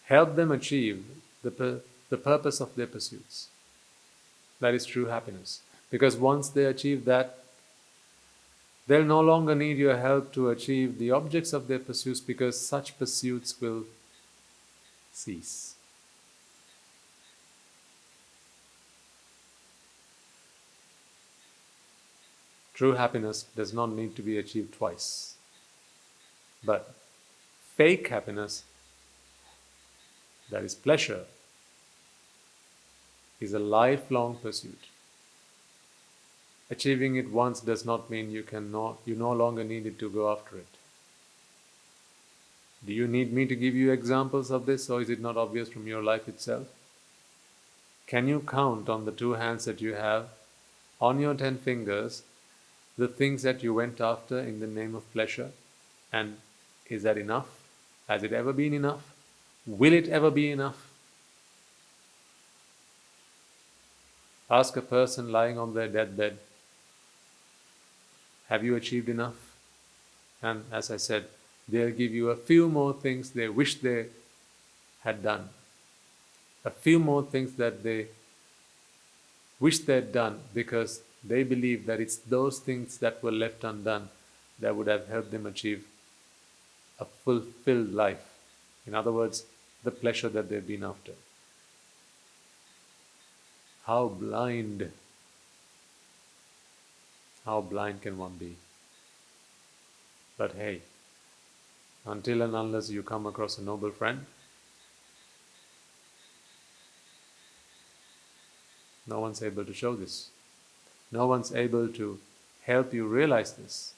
Speaker 1: Help them achieve the purpose of their pursuits. That is true happiness. Because once they achieve that, they'll no longer need your help to achieve the objects of their pursuits, because such pursuits will cease. True happiness does not need to be achieved twice. But fake happiness, that is pleasure, is a lifelong pursuit. Achieving it once does not mean you no longer need to go after it. Do you need me to give you examples of this, or is it not obvious from your life itself? Can you count on the 2 hands that you have, on your 10 fingers, the things that you went after in the name of pleasure? And is that enough? Has it ever been enough? Will it ever be enough? Ask a person lying on their deathbed, have you achieved enough? And as I said, they'll give you a few more things they wish they had done. A few more things that they wish they'd done, because they believe that it's those things that were left undone that would have helped them achieve a fulfilled life. In other words, the pleasure that they've been after. How blind can one be? But hey, until and unless you come across a noble friend, no one's able to show this. No one's able to help you realize this.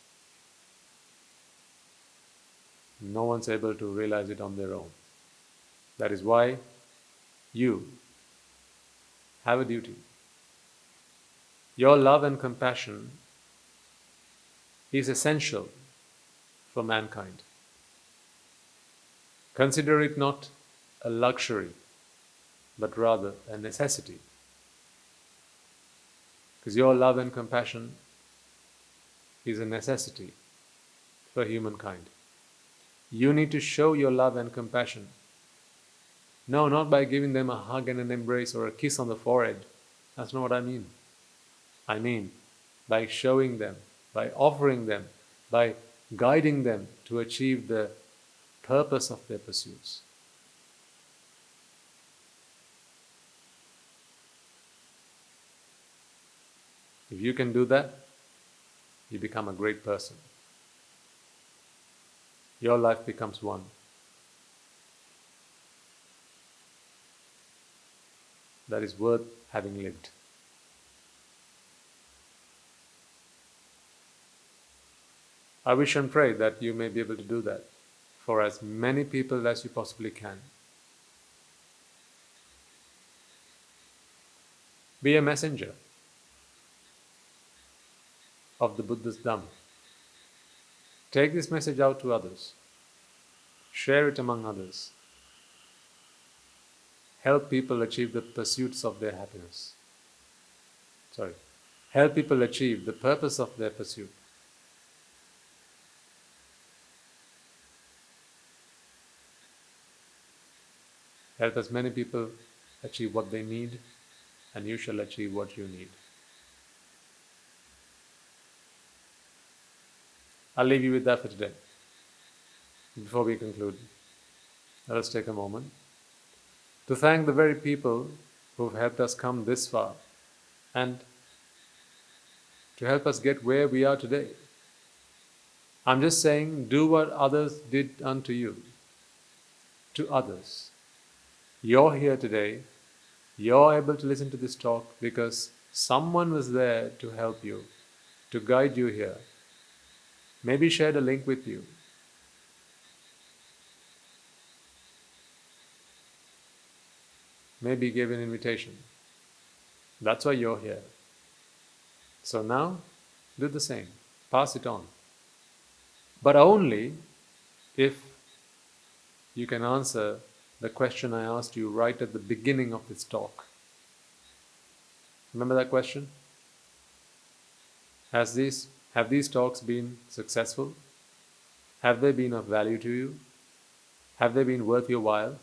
Speaker 1: No one's able to realize it on their own. That is why you have a duty. Your love and compassion is essential for mankind. Consider it not a luxury, but rather a necessity. Because your love and compassion is a necessity for humankind. You need to show your love and compassion. No, not by giving them a hug and an embrace or a kiss on the forehead. That's not what I mean. I mean by showing them, by offering them, by guiding them to achieve the purpose of their pursuits. If you can do that, you become a great person. Your life becomes one that is worth having lived. I wish and pray that you may be able to do that for as many people as you possibly can. Be a messenger of the Buddha's Dhamma. Take this message out to others. Share it among others. Help people achieve the pursuits of their happiness. Help people achieve the purpose of their pursuit. Help as many people achieve what they need, and you shall achieve what you need. I'll leave you with that for today. Before we conclude, let us take a moment to thank the very people who've helped us come this far and to help us get where we are today. I'm just saying, do what others did unto you, to others. You're here today, you're able to listen to this talk because someone was there to help you, to guide you here. Maybe shared a link with you. Maybe gave an invitation. That's why you're here. So now, do the same. Pass it on. But only if you can answer the question I asked you right at the beginning of this talk. Remember that question? Have these talks been successful? Have they been of value to you? Have they been worth your while?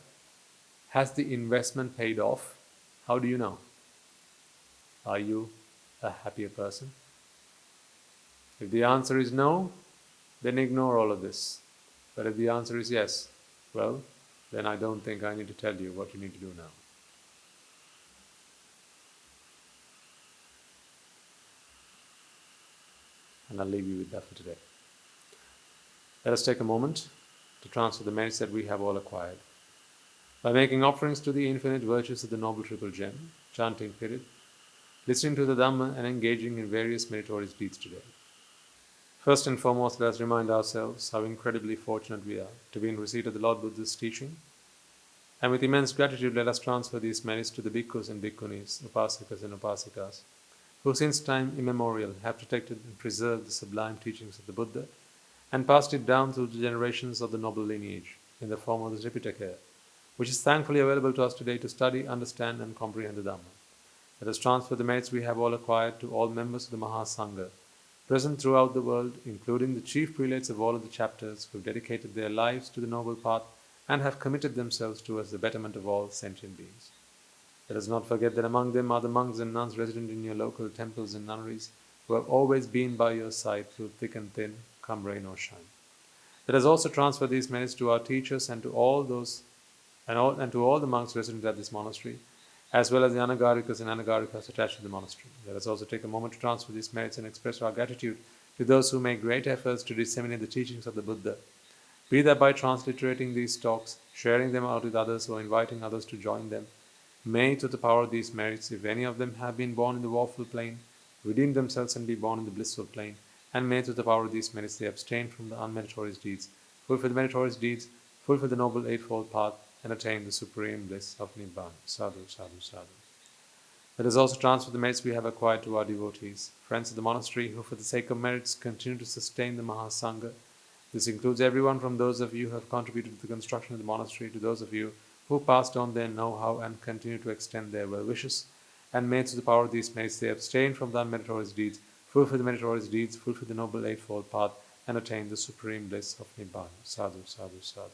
Speaker 1: Has the investment paid off? How do you know? Are you a happier person? If the answer is no, then ignore all of this. But if the answer is yes, well, then I don't think I need to tell you what you need to do now. And I'll leave you with that for today. Let us take a moment to transfer the merits that we have all acquired. By making offerings to the infinite virtues of the Noble Triple Gem, chanting Pirit, listening to the Dhamma and engaging in various meritorious deeds today. First and foremost, let us remind ourselves how incredibly fortunate we are to be in receipt of the Lord Buddha's teaching. And with immense gratitude, let us transfer these merits to the bhikkhus and bhikkhunis, upasakas and upasikas, who since time immemorial have protected and preserved the sublime teachings of the Buddha and passed it down through the generations of the noble lineage in the form of the Tripitaka, which is thankfully available to us today to study, understand and comprehend the Dhamma. Let us transfer the merits we have all acquired to all members of the Mahasangha, present throughout the world, including the chief prelates of all of the chapters who have dedicated their lives to the noble path and have committed themselves towards the betterment of all sentient beings. Let us not forget that among them are the monks and nuns resident in your local temples and nunneries who have always been by your side through thick and thin, come rain or shine. Let us also transfer these merits to our teachers and to all the monks resident at this monastery, as well as the Anagarikas and Anagarikas attached to the monastery. Let us also take a moment to transfer these merits and express our gratitude to those who make great efforts to disseminate the teachings of the Buddha, be that by transliterating these talks, sharing them out with others, or inviting others to join them. May, through the power of these merits, if any of them have been born in the woeful plane, redeem themselves and be born in the blissful plane, and may, through the power of these merits, they abstain from the unmeritorious deeds, fulfill the meritorious deeds, fulfill the noble eightfold path, and attain the supreme bliss of Nibbana. Sadhu, sadhu, sadhu. Let us also transfer the merits we have acquired to our devotees, friends of the monastery, who for the sake of merits continue to sustain the Mahasangha. This includes everyone from those of you who have contributed to the construction of the monastery to those of you who passed on their know-how and continue to extend their well wishes. And may, through the power of these merits, they abstain from the unmeritorious deeds, fulfill the meritorious deeds, fulfill the noble eightfold path, and attain the supreme bliss of Nibbana. Sadhu, sadhu, sadhu.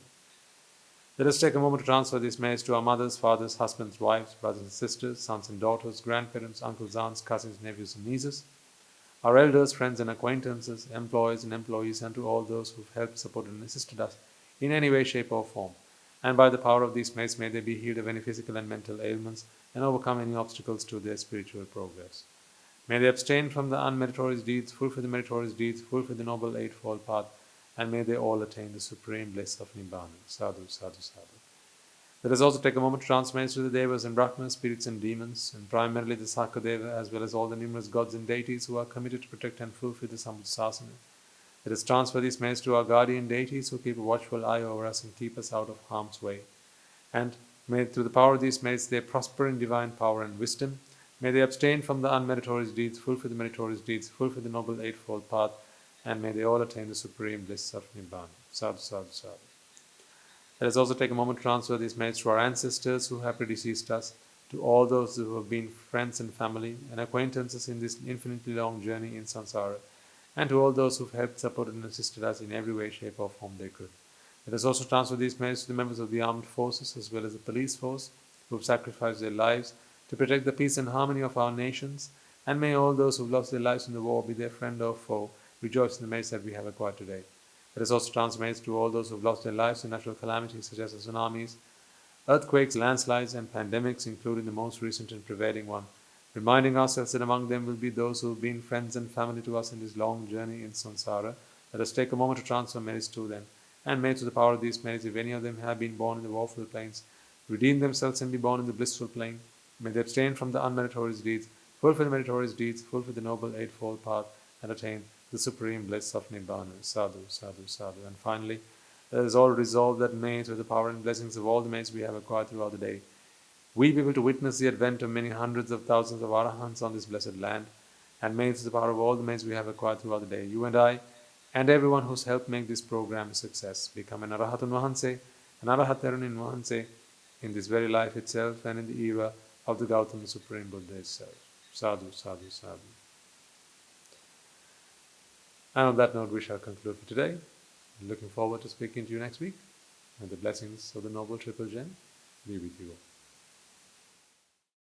Speaker 1: Let us take a moment to transfer these merits to our mothers, fathers, husbands, wives, brothers and sisters, sons and daughters, grandparents, uncles, aunts, cousins, nephews and nieces, our elders, friends and acquaintances, employees and employees, and to all those who have helped, supported and assisted us in any way, shape or form. And by the power of these merits, may they be healed of any physical and mental ailments and overcome any obstacles to their spiritual progress. May they abstain from the unmeritorious deeds, fulfill the meritorious deeds, fulfill the noble eightfold path, and may they all attain the supreme bliss of Nibbana. Sadhu, sadhu, sadhu. Let us also take a moment to transmit to the Devas and Brahmas, spirits and demons, and primarily the Sakadeva, as well as all the numerous gods and deities who are committed to protect and fulfill the Sambuddhasana. Let us transfer these messages to our guardian deities who keep a watchful eye over us and keep us out of harm's way. And may through the power of these messages they prosper in divine power and wisdom. May they abstain from the unmeritorious deeds, fulfill the meritorious deeds, fulfill the noble eightfold path, and may they all attain the supreme bliss of Nibbana. Sadhu, sadhu, sadhu. Let us also take a moment to transfer these messages to our ancestors who have predeceased us, to all those who have been friends and family and acquaintances in this infinitely long journey in samsara, and to all those who have helped, supported, and assisted us in every way, shape, or form they could. Let us also transfer these messages to the members of the armed forces as well as the police force who have sacrificed their lives to protect the peace and harmony of our nations, and may all those who have lost their lives in the war, be their friend or foe, rejoice in the message that we have acquired today. Let us also transfer to all those who have lost their lives in natural calamities such as tsunamis, earthquakes, landslides, and pandemics, including the most recent and prevailing one, reminding ourselves that among them will be those who have been friends and family to us in this long journey in samsara. Let us take a moment to transfer merits to them, and may through the power of these merits, if any of them have been born in the woeful plains, redeem themselves and be born in the blissful plane. May they abstain from the unmeritorious deeds, fulfill the meritorious deeds, fulfill the noble eightfold path, and attain the supreme bliss of Nibbana. Sadhu, sadhu, sadhu. And finally, let us all resolve that may, through the power and blessings of all the merits we have acquired throughout the day, we be able to witness the advent of many hundreds of thousands of Arahants on this blessed land, and may, through the power of all the merits we have acquired throughout the day, you and I, and everyone who's helped make this program a success, become an Arahatun Vahanse, an Arahattarunin Vahanse, in this very life itself and in the era of the Gautama Supreme Buddha itself. Sadhu, sadhu, sadhu. And on that note, we shall conclude for today. Looking forward to speaking to you next week. And the blessings of the Noble Triple Gem be with you all.